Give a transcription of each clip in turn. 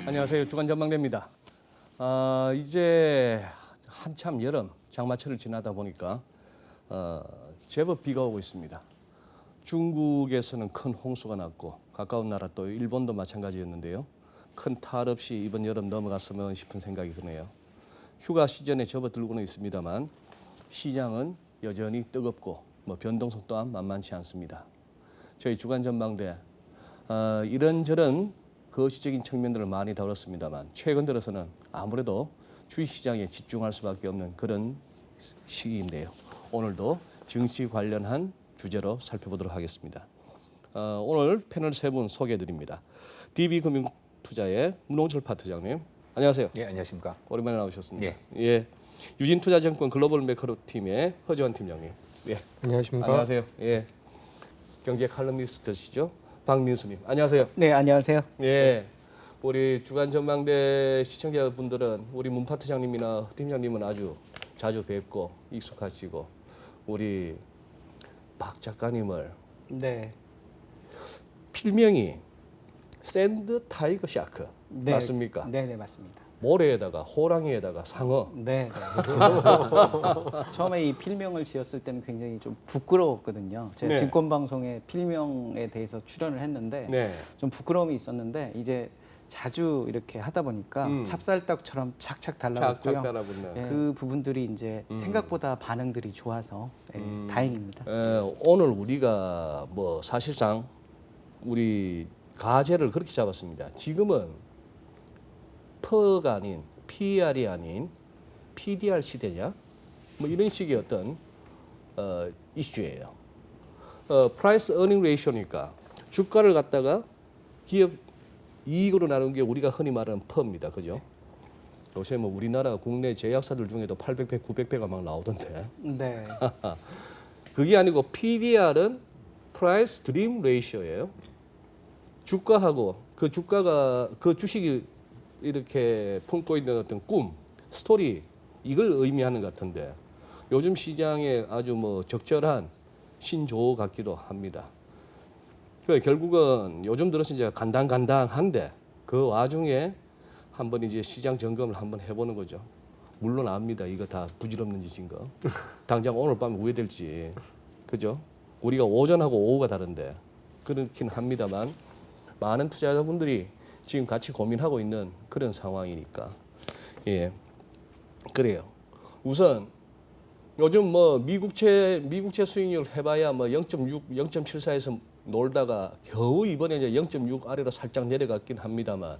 안녕하세요. 주간 전망대입니다. 이제 한참 여름 장마철을 지나다 보니까 제법 비가 오고 있습니다. 중국에서는 큰 홍수가 났고 가까운 나라 또 일본도 마찬가지였는데요. 큰 탈 없이 이번 여름 넘어갔으면 싶은 생각이 드네요. 휴가 시즌에 접어들고는 있습니다만 시장은 여전히 뜨겁고 변동성 또한 만만치 않습니다. 저희 주간 전망대 이런저런 거시적인 측면들을 많이 다뤘습니다만 최근 들어서는 아무래도 주식시장에 집중할 수밖에 없는 그런 시기인데요. 오늘도 증시 관련한 주제로 살펴보도록 하겠습니다. 오늘 패널 세 분 소개해드립니다. DB금융투자의 문홍철 파트장님, 안녕하세요. 예, 안녕하십니까. 오랜만에 나오셨습니다. 예. 예. 유진투자증권 글로벌 매크로팀의 허지환 팀장님. 예. 안녕하십니까. 안녕하세요. 예. 경제 칼럼니스트시죠? 박민수님, 안녕하세요. 네, 안녕하세요. 예. 우리 주간 전망대 시청자분들은 우리 문 파트장님이나 허 팀장님은 아주 자주 뵙고 익숙하시고 우리 박 작가님을 네. 필명이 샌드 타이거 샤크 네. 맞습니까? 네, 네, 맞습니다. 모래에다가 호랑이에다가 상어. 네. 네. 처음에 이 필명을 지었을 때는 굉장히 좀 부끄러웠거든요. 제가 네. 증권방송에 필명에 대해서 출연을 했는데 네. 좀 부끄러움이 있었는데 이제 자주 이렇게 하다 보니까 찹쌀떡처럼 착착 달라붙고요. 착착 달라붙는. 예, 그 부분들이 이제 생각보다 반응들이 좋아서 다행입니다. 오늘 우리가 사실상 우리 가제를 그렇게 잡았습니다. 지금은 PER가 아닌 PER이 아닌 PDR 시대냐? 이런 식의 어떤 이슈예요. Price Earning Ratio니까 주가를 갖다가 기업 이익으로 나눈 게 우리가 흔히 말하는 PER입니다. 그죠? 요새 우리나라 국내 제약사들 중에도 800배, 900배가 막 나오던데. 네. 그게 아니고 PDR은 Price Dream Ratio예요. 주가하고 그 주가가 그 주식이 이렇게 품고 있는 어떤 꿈, 스토리 이걸 의미하는 것 같은데 요즘 시장에 아주 적절한 신조어 같기도 합니다. 그러니까 결국은 요즘 들어서 이제 간당간당한데 그 와중에 한번 이제 시장 점검을 한번 해보는 거죠. 물론 압니다. 이거 다 부질없는 짓인 거. 당장 오늘 밤에 우회될지. 그죠? 우리가 오전하고 오후가 다른데 그렇긴 합니다만 많은 투자자분들이 지금 같이 고민하고 있는 그런 상황이니까. 예. 그래요. 우선 요즘 미국채 수익률 해봐야 0.6, 0.74에서 놀다가 겨우 이번에 이제 0.6 아래로 살짝 내려갔긴 합니다만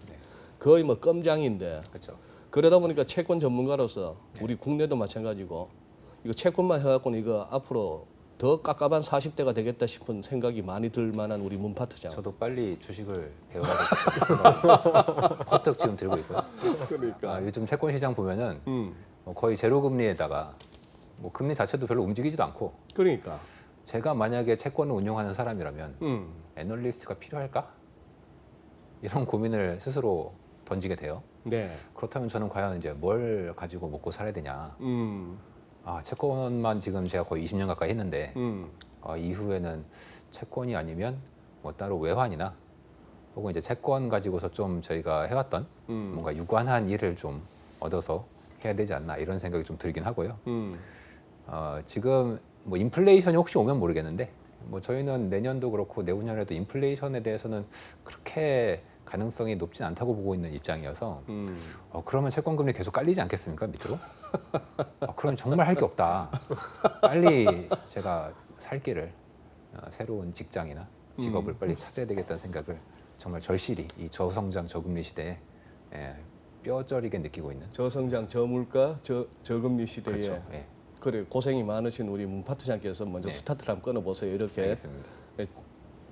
거의 껌장인데. 그렇죠. 그러다 보니까 채권 전문가로서 우리 국내도 마찬가지고 이거 채권만 해갖고는 이거 앞으로 더 깝깝한 40대가 되겠다 싶은 생각이 많이 들 만한 우리 문 파트장. 저도 빨리 주식을 배워야겠다. 퍼뜩 지금 들고 있고요. 그러니까. 요즘 채권 시장 보면은 거의 제로 금리에다가 금리 자체도 별로 움직이지도 않고. 그러니까. 제가 만약에 채권을 운용하는 사람이라면 애널리스트가 필요할까? 이런 고민을 스스로 던지게 돼요. 네. 그렇다면 저는 과연 이제 뭘 가지고 먹고 살아야 되냐? 채권만 지금 제가 거의 20년 가까이 했는데 이후에는 채권이 아니면 따로 외환이나 혹은 이제 채권 가지고서 좀 저희가 해왔던 뭔가 유관한 일을 좀 얻어서 해야 되지 않나 이런 생각이 좀 들긴 하고요. 지금 인플레이션이 혹시 오면 모르겠는데 저희는 내년도 그렇고 내후년에도 인플레이션에 대해서는 그렇게 가능성이 높진 않다고 보고 있는 입장이어서 그러면 채권 금리 계속 깔리지 않겠습니까 밑으로? 그러면 정말 할 게 없다. 빨리 제가 살 길을 새로운 직장이나 직업을 빨리 찾아야 되겠다는 생각을 정말 절실히 이 저성장 저금리 시대에 뼈저리게 느끼고 있는 저성장 저물가 저금리 시대에 그렇죠. 예. 그래 고생이 많으신 우리 문 파트장께서 먼저 스타트를 한번 끊어보세요. 이렇게 알겠습니다.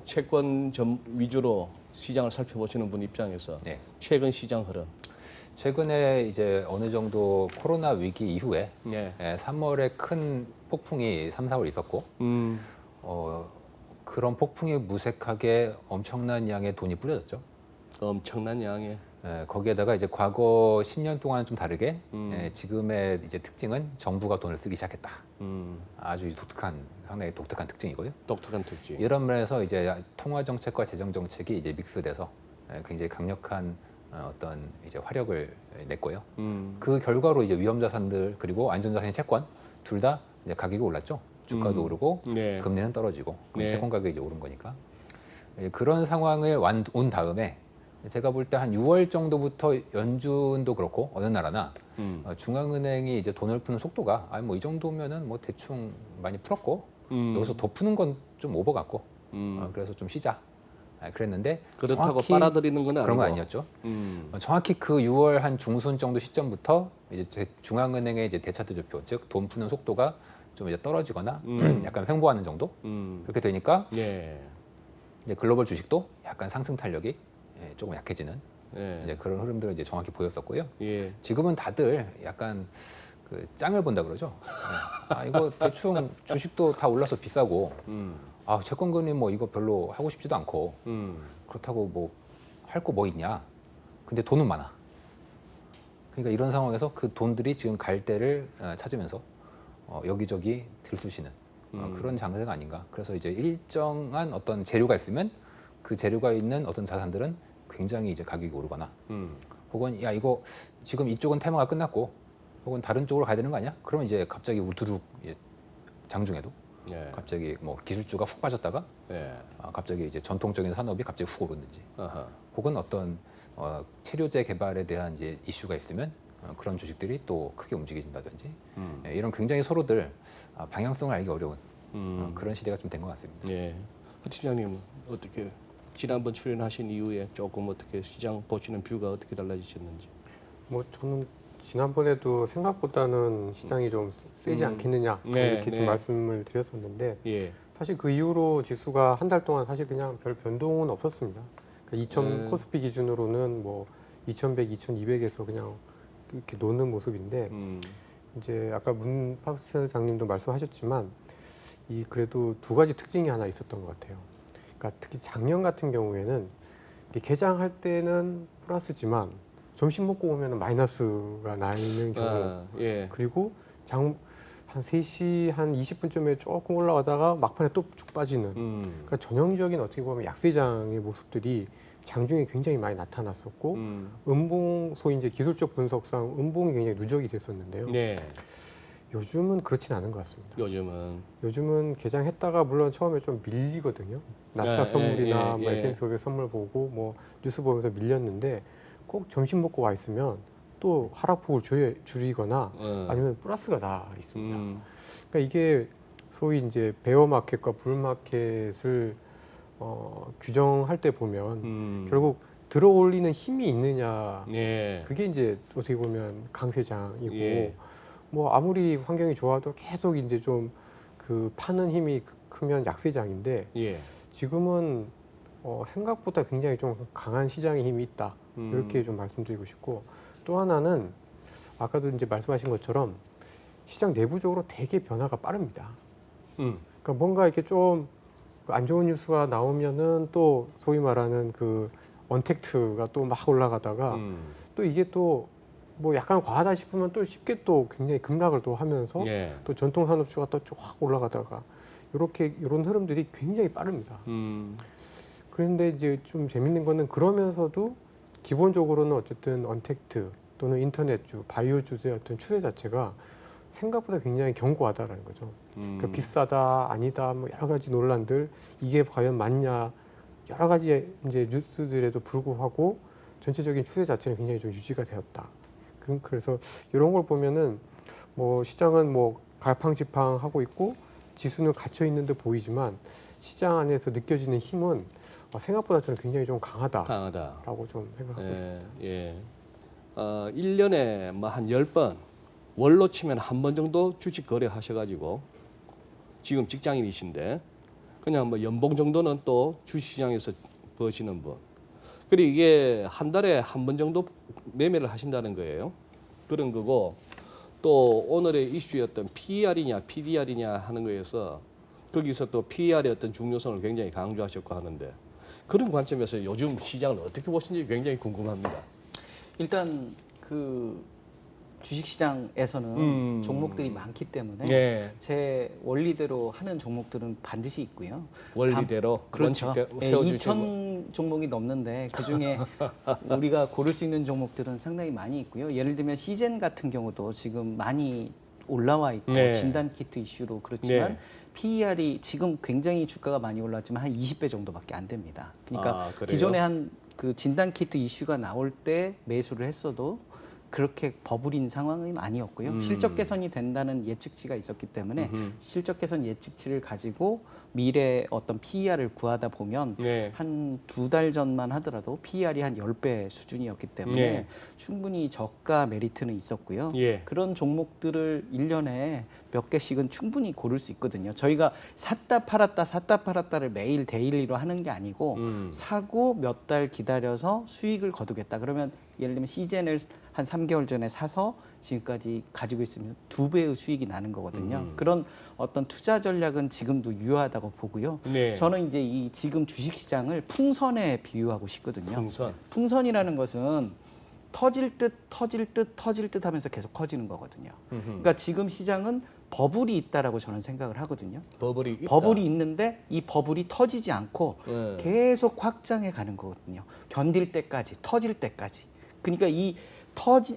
채권 위주로 시장을 살펴보시는 분 입장에서 최근 시장 흐름. 최근에 이제 어느 정도 코로나 위기 이후에 네. 3월에 큰 폭풍이 3, 4월 있었고 그런 폭풍이 무색하게 엄청난 양의 돈이 뿌려졌죠. 엄청난 양의. 거기에다가 이제 과거 10년 동안은 좀 다르게 지금의 이제 특징은 정부가 돈을 쓰기 시작했다. 아주 상당히 독특한 특징이고요. 독특한 특징. 이런 면에서 이제 통화 정책과 재정 정책이 이제 믹스돼서 굉장히 강력한 어떤 이제 화력을 냈고요. 그 결과로 이제 위험 자산들 그리고 안전 자산의 채권 둘 다 이제 가격이 올랐죠. 주가도 오르고 네. 금리는 떨어지고 그럼 네. 채권 가격이 이제 오른 거니까. 그런 상황을 온 다음에 제가 볼 때 한 6월 정도부터 연준도 그렇고 어느 나라나 중앙은행이 이제 돈을 푸는 속도가 뭐 이 정도면은 뭐 대충 많이 풀었고 여기서 더 푸는 건 좀 오버 같고 그래서 좀 쉬자. 그랬는데 그렇다고 정확히 빨아들이는 건 아니고 그런 건 아니었죠. 정확히 그 6월 한 중순 정도 시점부터 이제 중앙은행의 이제 대차트 지표, 즉 돈 푸는 속도가 좀 이제 떨어지거나 약간 횡보하는 정도 그렇게 되니까 예. 이제 글로벌 주식도 약간 상승 탄력이 조금 약해지는 예. 이제 그런 흐름들을 이제 정확히 보였었고요. 예. 지금은 다들 약간 그 짱을 본다 그러죠. 이거 대충 주식도 다 올라서 비싸고, 채권금리 뭐 이거 별로 하고 싶지도 않고 그렇다고 뭐 할 거 뭐 있냐. 근데 돈은 많아. 그러니까 이런 상황에서 그 돈들이 지금 갈 데를 찾으면서 여기저기 들쑤시는 그런 장세가 아닌가. 그래서 이제 일정한 어떤 재료가 있으면 그 재료가 있는 어떤 자산들은 굉장히 이제 가격이 오르거나 혹은 야 이거 지금 이쪽은 테마가 끝났고 혹은 다른 쪽으로 가야 되는 거 아니야? 그러면 이제 갑자기 우두둑 장중에도 예. 갑자기 뭐 기술주가 훅 빠졌다가 예. 갑자기 이제 전통적인 산업이 갑자기 훅 오르는지 아하. 혹은 어떤 체류제 개발에 대한 이제 이슈가 있으면 그런 주식들이 또 크게 움직여진다든지 이런 굉장히 서로들 방향성을 알기 어려운 그런 시대가 좀 된 것 같습니다. 예. 하 팀장님 어떻게 지난번 출연하신 이후에 조금 어떻게 시장 보시는 뷰가 어떻게 달라지셨는지? 뭐 저는 지난번에도 생각보다는 시장이 좀 세지 않겠느냐 네, 이렇게 네. 좀 말씀을 드렸었는데 예. 사실 그 이후로 지수가 한 달 동안 사실 그냥 별 변동은 없었습니다. 그러니까 2000 코스피 기준으로는 뭐 2100, 2200에서 그냥 이렇게 노는 모습인데 이제 아까 문 파트장님도 말씀하셨지만 이 그래도 두 가지 특징이 하나 있었던 것 같아요. 그러니까 특히 작년 같은 경우에는 이렇게 개장할 때는 플러스지만 점심 먹고 오면 마이너스가 나 있는 경우 예. 그리고 한 3시 한 20분쯤에 조금 올라가다가 막판에 또 쭉 빠지는 그러니까 전형적인 어떻게 보면 약세장의 모습들이 장중에 굉장히 많이 나타났었고 음봉 소위 이제 기술적 분석상 음봉이 굉장히 누적이 됐었는데요. 네. 요즘은 그렇진 않은 것 같습니다. 요즘은 개장했다가 물론 처음에 좀 밀리거든요. 나스닥 예, 선물이나 예, 뭐 예. S&P 500 선물 보고 뭐 뉴스 보면서 밀렸는데 꼭 점심 먹고 와 있으면 또 하락폭을 줄이거나 아니면 플러스가 나 있습니다. 그러니까 이게 소위 이제 베어 마켓과 불 마켓을 규정할 때 보면 결국 들어 올리는 힘이 있느냐 예. 그게 이제 어떻게 보면 강세장이고 예. 뭐 아무리 환경이 좋아도 계속 이제 좀 그 파는 힘이 크면 약세장인데 예. 지금은 생각보다 굉장히 좀 강한 시장의 힘이 있다 이렇게 좀 말씀드리고 싶고 또 하나는 아까도 이제 말씀하신 것처럼 시장 내부적으로 되게 변화가 빠릅니다. 그러니까 뭔가 이렇게 좀 안 좋은 뉴스가 나오면은 또 소위 말하는 그 언택트가 또 막 올라가다가 또 이게 또 뭐 약간 과하다 싶으면 또 쉽게 또 굉장히 급락을 또 하면서 예. 또 전통 산업주가 또 쭉 올라가다가 이런 흐름들이 굉장히 빠릅니다. 그런데 이제 좀 재밌는 거는 그러면서도 기본적으로는 어쨌든 언택트 또는 인터넷주, 바이오주의 어떤 추세 자체가 생각보다 굉장히 견고하다라는 거죠. 그러니까 비싸다, 아니다, 뭐 여러 가지 논란들 이게 과연 맞냐 여러 가지 이제 뉴스들에도 불구하고 전체적인 추세 자체는 굉장히 좀 유지가 되었다. 그래서 이런 걸 보면은 뭐 시장은 뭐 갈팡질팡 하고 있고 지수는 갇혀 있는 듯 보이지만 시장 안에서 느껴지는 힘은 생각보다 저는 굉장히 좀 강하다라고 좀 생각하고 있습니다. 예. 1년에 뭐 한 10번 월로 치면 한 번 정도 주식 거래 하셔가지고 지금 직장인이신데 그냥 뭐 연봉 정도는 또 주식시장에서 버시는 분. 그리고 이게 한 달에 한 번 정도 매매를 하신다는 거예요. 그런 거고 또 오늘의 이슈였던 PER이냐 PDR이냐 하는 거에서 거기서 또 PER의 어떤 중요성을 굉장히 강조하셨고 하는데 그런 관점에서 요즘 시장을 어떻게 보시는지 굉장히 궁금합니다. 일단 그 주식시장에서는 종목들이 많기 때문에 예. 제 원리대로 하는 종목들은 반드시 있고요. 원리대로 그렇죠. 원칙대로 예, 세워주시고 종목이 넘는데 그중에 우리가 고를 수 있는 종목들은 상당히 많이 있고요. 예를 들면 시젠 같은 경우도 지금 많이 올라와 있고 네. 진단키트 이슈로 그렇지만 네. PER이 지금 굉장히 주가가 많이 올랐지만 한 20배 정도밖에 안 됩니다. 그러니까 그래요? 기존에 한 그 진단키트 이슈가 나올 때 매수를 했어도 그렇게 버블인 상황은 아니었고요. 실적 개선이 된다는 예측치가 있었기 때문에 실적 개선 예측치를 가지고 미래 어떤 PER을 구하다 보면 네. 한 2달 전만 하더라도 PER이 한 10배 수준이었기 때문에 예. 충분히 저가 메리트는 있었고요. 예. 그런 종목들을 1년에 몇 개씩은 충분히 고를 수 있거든요. 저희가 샀다 팔았다를 매일 데일리로 하는 게 아니고 사고 몇 달 기다려서 수익을 거두겠다. 그러면 예를 들면 시젠을 한 3개월 전에 사서 지금까지 가지고 있으면 2배의 수익이 나는 거거든요. 그런 어떤 투자 전략은 지금도 유효하다고 보고요. 네. 저는 이제 이 지금 주식시장을 풍선에 비유하고 싶거든요. 풍선. 풍선이라는 것은 터질 듯 하면서 계속 커지는 거거든요. 그러니까 지금 시장은 버블이 있다라고 저는 생각을 하거든요. 버블이 있다. 버블이 있는데 이 버블이 터지지 않고 네. 계속 확장해 가는 거거든요. 견딜 때까지, 터질 때까지. 그러니까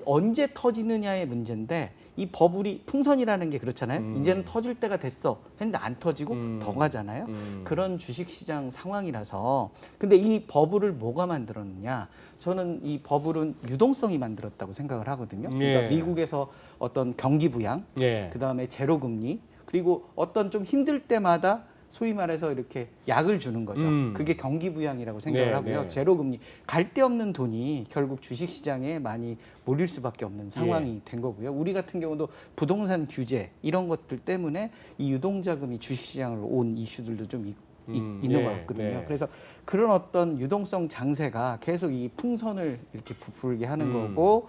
언제 터지느냐의 문제인데 이 버블이 풍선이라는 게 그렇잖아요. 이제는 터질 때가 됐어 했는데 안 터지고 더 가잖아요. 그런 주식시장 상황이라서 근데 이 버블을 뭐가 만들었느냐? 저는 이 버블은 유동성이 만들었다고 생각을 하거든요. 그러니까 예. 미국에서 어떤 경기 부양, 예. 그다음에 제로 금리, 그리고 어떤 좀 힘들 때마다 소위 말해서 이렇게 약을 주는 거죠. 그게 경기 부양이라고 생각을 네, 하고요. 네. 제로 금리 갈 데 없는 돈이 결국 주식 시장에 많이 몰릴 수밖에 없는 상황이 된 거고요. 우리 같은 경우도 부동산 규제 이런 것들 때문에 이 유동자금이 주식 시장으로 온 이슈들도 좀 있는 네, 것 같거든요. 네. 그래서 그런 어떤 유동성 장세가 계속 이 풍선을 이렇게 부풀게 하는 거고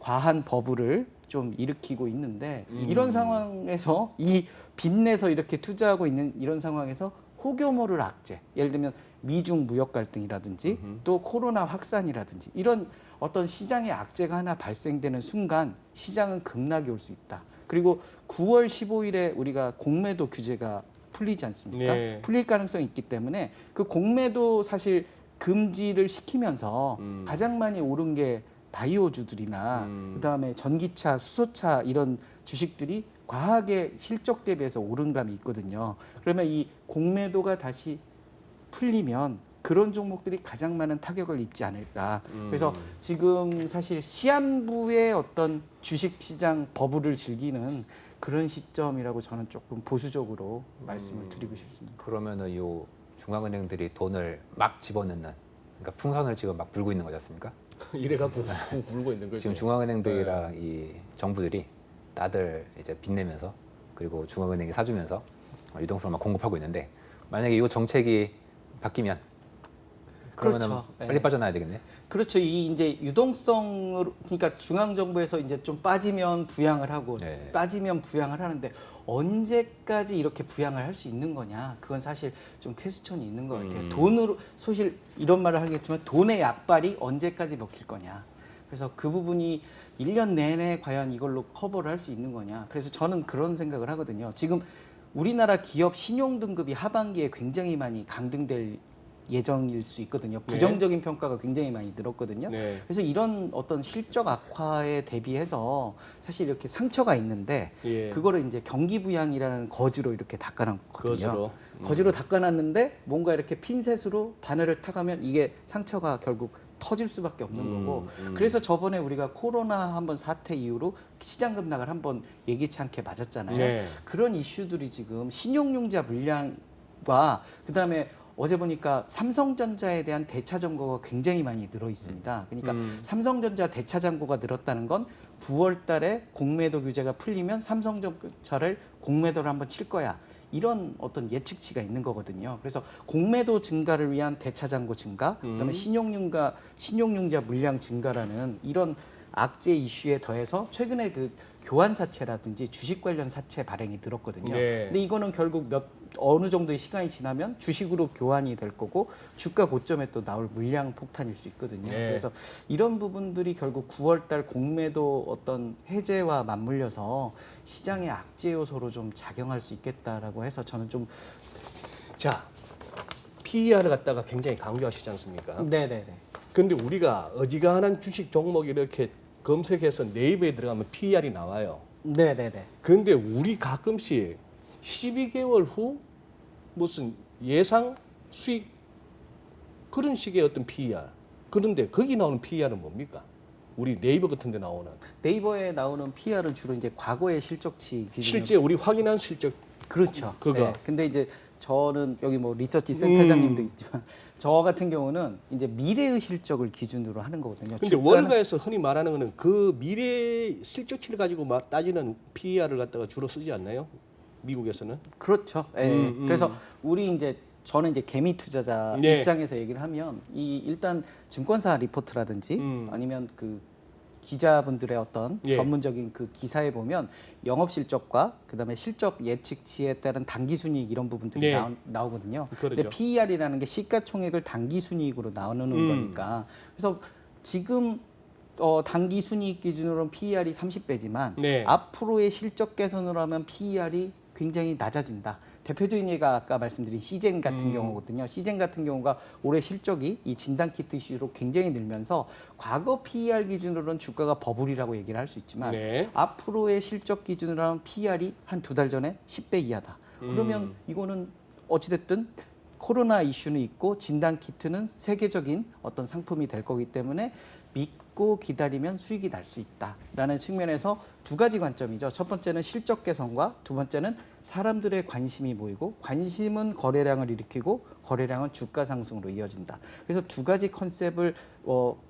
과한 버블을 좀 일으키고 있는데 이런 상황에서 이 빚내서 이렇게 투자하고 있는 이런 상황에서 호교모를 악재, 예를 들면 미중 무역 갈등이라든지 또 코로나 확산이라든지 이런 어떤 시장의 악재가 하나 발생되는 순간 시장은 급락이 올 수 있다. 그리고 9월 15일에 우리가 공매도 규제가 풀리지 않습니까? 네. 풀릴 가능성이 있기 때문에 그 공매도 사실 금지를 시키면서 가장 많이 오른 게 바이오주들이나 그다음에 전기차, 수소차 이런 주식들이 과하게 실적 대비해서 오른 감이 있거든요. 그러면 이 공매도가 다시 풀리면 그런 종목들이 가장 많은 타격을 입지 않을까. 그래서 지금 사실 시한부의 어떤 주식시장 버블을 즐기는 그런 시점이라고 저는 조금 보수적으로 말씀을 드리고 싶습니다. 그러면은 요 중앙은행들이 돈을 막 집어넣는, 그러니까 풍선을 지금 막 불고 있는 거지 않습니까? 이래갖고 불고 있는 거죠. 지금 중앙은행들이랑 이 정부들이 다들 이제 빚내면서 그리고 중앙은행이 사주면서 유동성을 막 공급하고 있는데 만약에 이 정책이 바뀌면 그러면은 그렇죠. 빨리 네. 빠져나야 되겠네. 그렇죠. 이 이제 유동성으로 그러니까 중앙 정부에서 이제 좀 빠지면 부양을 하고 네. 빠지면 부양을 하는데 언제까지 이렇게 부양을 할 수 있는 거냐? 그건 사실 좀 퀘스천이 있는 것 같아요. 돈으로 사실 이런 말을 하겠지만 돈의 약발이 언제까지 먹힐 거냐? 그래서 그 부분이 1년 내내 과연 이걸로 커버를 할 수 있는 거냐? 그래서 저는 그런 생각을 하거든요. 지금 우리나라 기업 신용 등급이 하반기에 굉장히 많이 강등될 예정일 수 있거든요. 부정적인 평가가 굉장히 많이 늘었거든요. 네. 그래서 이런 어떤 실적 악화에 대비해서 사실 이렇게 상처가 있는데 예. 그거를 이제 경기 부양이라는 거즈로 이렇게 닦아놨거든요. 거즈로. 거즈로 닦아놨는데 뭔가 이렇게 핀셋으로 바늘을 타가면 이게 상처가 결국 터질 수밖에 없는 거고 그래서 저번에 우리가 코로나 한번 사태 이후로 시장 급락을 한번 예기치 않게 맞았잖아요. 네. 그런 이슈들이 지금 신용융자 물량과 그다음에 어제 보니까 삼성전자에 대한 대차 잔고가 굉장히 많이 늘어 있습니다. 그러니까 삼성전자 대차 잔고가 늘었다는 건 9월 달에 공매도 규제가 풀리면 삼성전자를 공매도를 한번 칠 거야. 이런 어떤 예측치가 있는 거거든요. 그래서 공매도 증가를 위한 대차 잔고 증가, 그다음에 신용융자 물량 증가라는 이런 악재 이슈에 더해서 최근에 그 교환 사채라든지 주식 관련 사채 발행이 늘었거든요. 네. 근데 이거는 결국 어느 정도의 시간이 지나면 주식으로 교환이 될 거고 주가 고점에 또 나올 물량 폭탄일 수 있거든요. 네. 그래서 이런 부분들이 결국 9월달 공매도 어떤 해제와 맞물려서 시장의 악재 요소로 좀 작용할 수 있겠다라고 해서 저는 좀 자, PER을 갖다가 굉장히 강조하시지 않습니까? 네네네. 근데 우리가 어지간한 주식 종목 이렇게 검색해서 네이버에 들어가면 PER이 나와요. 네네네. 근데 우리 가끔씩 12개월 후 무슨 예상 수익 그런 식의 어떤 PER. 그런데 거기 나오는 PER은 뭡니까? 우리 네이버 같은 데 나오는 네이버에 나오는 PR은 주로 이제 과거의 실적치 기준으로 실제 우리 확인한 실적 그렇죠. 그거. 네. 근데 이제 저는 여기 뭐 리서치 센터장님도 있지만 저 같은 경우는 이제 미래의 실적을 기준으로 하는 거거든요. 근데 월가에서 흔히 말하는 거는 그 미래 실적치를 가지고 따지는 PER을 갖다가 주로 쓰지 않나요? 미국에서는? 그렇죠. 예. 그래서 우리 이제 저는 이제 개미 투자자 네. 입장에서 얘기를 하면 이 일단 증권사 리포트라든지 아니면 그 기자분들의 어떤 예. 전문적인 그 기사에 보면 영업 실적과 그다음에 실적 예측치에 따른 당기 순이익 이런 부분들이 네. 나오거든요. 그러죠. 근데 PER이라는 게 시가총액을 당기 순이익으로 나오는 거니까 그래서 지금 단기 순이익 기준으로는 PER이 30배지만 네. 앞으로의 실적 개선으로 하면 PER이 굉장히 낮아진다. 대표적인 예가 아까 말씀드린 시젠 같은 경우거든요. 시젠 같은 경우가 올해 실적이 이 진단 키트 이슈로 굉장히 늘면서 과거 PER 기준으로는 주가가 버블이라고 얘기를 할 수 있지만 네. 앞으로의 실적 기준으로 하면 PER이 한 2달 전에 10배 이하다. 그러면 이거는 어찌됐든 코로나 이슈는 있고 진단 키트는 세계적인 어떤 상품이 될 거기 때문에 믿고 기다리면 수익이 날 수 있다라는 측면에서 두 가지 관점이죠. 첫 번째는 실적 개선과 두 번째는 사람들의 관심이 모이고 관심은 거래량을 일으키고 거래량은 주가 상승으로 이어진다. 그래서 두 가지 컨셉을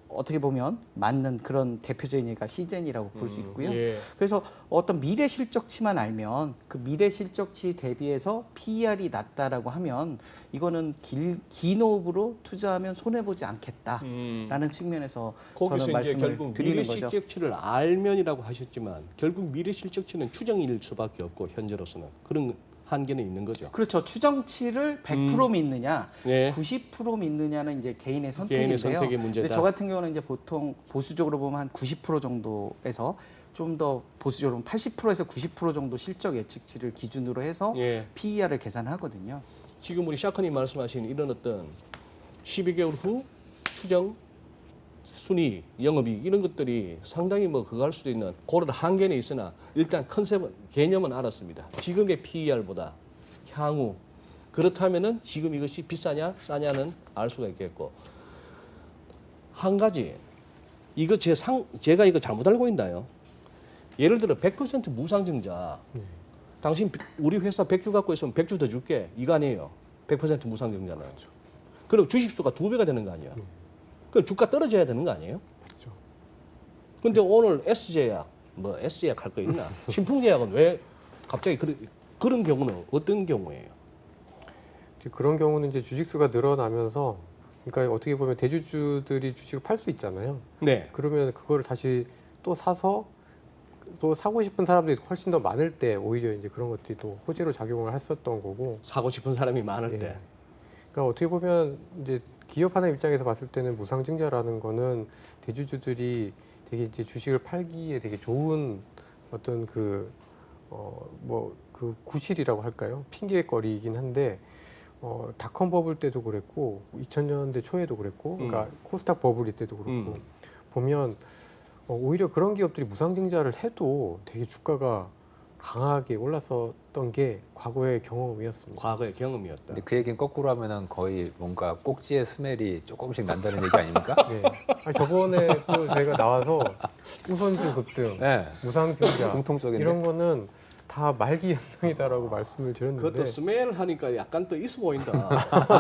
어떻게 보면 맞는 그런 대표적인 예가 시젠이라고 볼 수 있고요. 예. 그래서 어떤 미래 실적치만 알면 그 미래 실적치 대비해서 PER이 낮다라고 하면 이거는 긴 호흡으로 투자하면 손해 보지 않겠다라는 측면에서 저는 거기서 이제 말씀을 결국 드리는 미래 거죠. 실적치를 알면이라고 하셨지만 결국 미래 실적치는 추정일 수밖에 없고 현재로서는 그런 한계는 있는 거죠. 그렇죠. 추정치를 100% 믿느냐, 네. 90% 믿느냐는 이제 개인의 선택인데요. 개인의 선택의 문제다. 근데 저 같은 경우는 이제 보통 보수적으로 보면 한 90% 정도에서 좀 더 보수적으로 80%에서 90% 정도 실적 예측치를 기준으로 해서 예. PER을 계산하거든요. 지금 우리 샤크님 말씀하신 이런 어떤 12개월 후 추정 순위, 영업이익 이런 것들이 상당히 뭐 그거 할 수도 있는 그런 한계는 있으나 일단 컨셉은 개념은 알았습니다. 지금의 PER보다 향후 그렇다면은 지금 이것이 비싸냐 싸냐는 알 수가 있겠고 한 가지 이거 제가 이거 잘못 알고 있나요? 예를 들어 100% 무상증자 당신 우리 회사 100주 갖고 있으면 100주 더 줄게 이거 아니에요. 100% 무상증자는. 그럼 주식수가 2배가 되는 거 아니야. 그럼 주가 떨어져야 되는 거 아니에요? 그렇죠. 근데 오늘 S제약, 뭐 S제약 할 거 있나? 신풍제약은 왜 갑자기 그런 경우는 어떤 경우예요? 이제 그런 경우는 이제 주식수가 늘어나면서 그러니까 어떻게 보면 대주주들이 주식을 팔 수 있잖아요. 네. 그러면 그거를 다시 또 사서 또 사고 싶은 사람들이 훨씬 더 많을 때 오히려 이제 그런 것들이 또 호재로 작용을 했었던 거고. 사고 싶은 사람이 많을 예. 때. 그러니까 어떻게 보면 이제 기업하는 입장에서 봤을 때는 무상증자라는 거는 대주주들이 되게 이제 주식을 팔기에 되게 좋은 어떤 그 구실이라고 할까요? 핑계거리이긴 한데 닷컴 버블 때도 그랬고 2000년대 초에도 그랬고 그러니까 코스닥 버블 때도 그렇고 보면 오히려 그런 기업들이 무상증자를 해도 되게 주가가 강하게 올랐었던 게 과거의 경험이었습니다. 과거의 경험이었다. 근데 그 얘기는 거꾸로 하면은 거의 뭔가 꼭지의 스멜이 조금씩 난다는 얘기 아닙니까? 네. 저번에 또 저희가 나와서 우선주 급등, 네. 무상증자 공통적인데. 이런 거는 다 말기 현상이다라고 말씀을 드렸는데 그것도 스멜 하니까 약간 또 있어 보인다.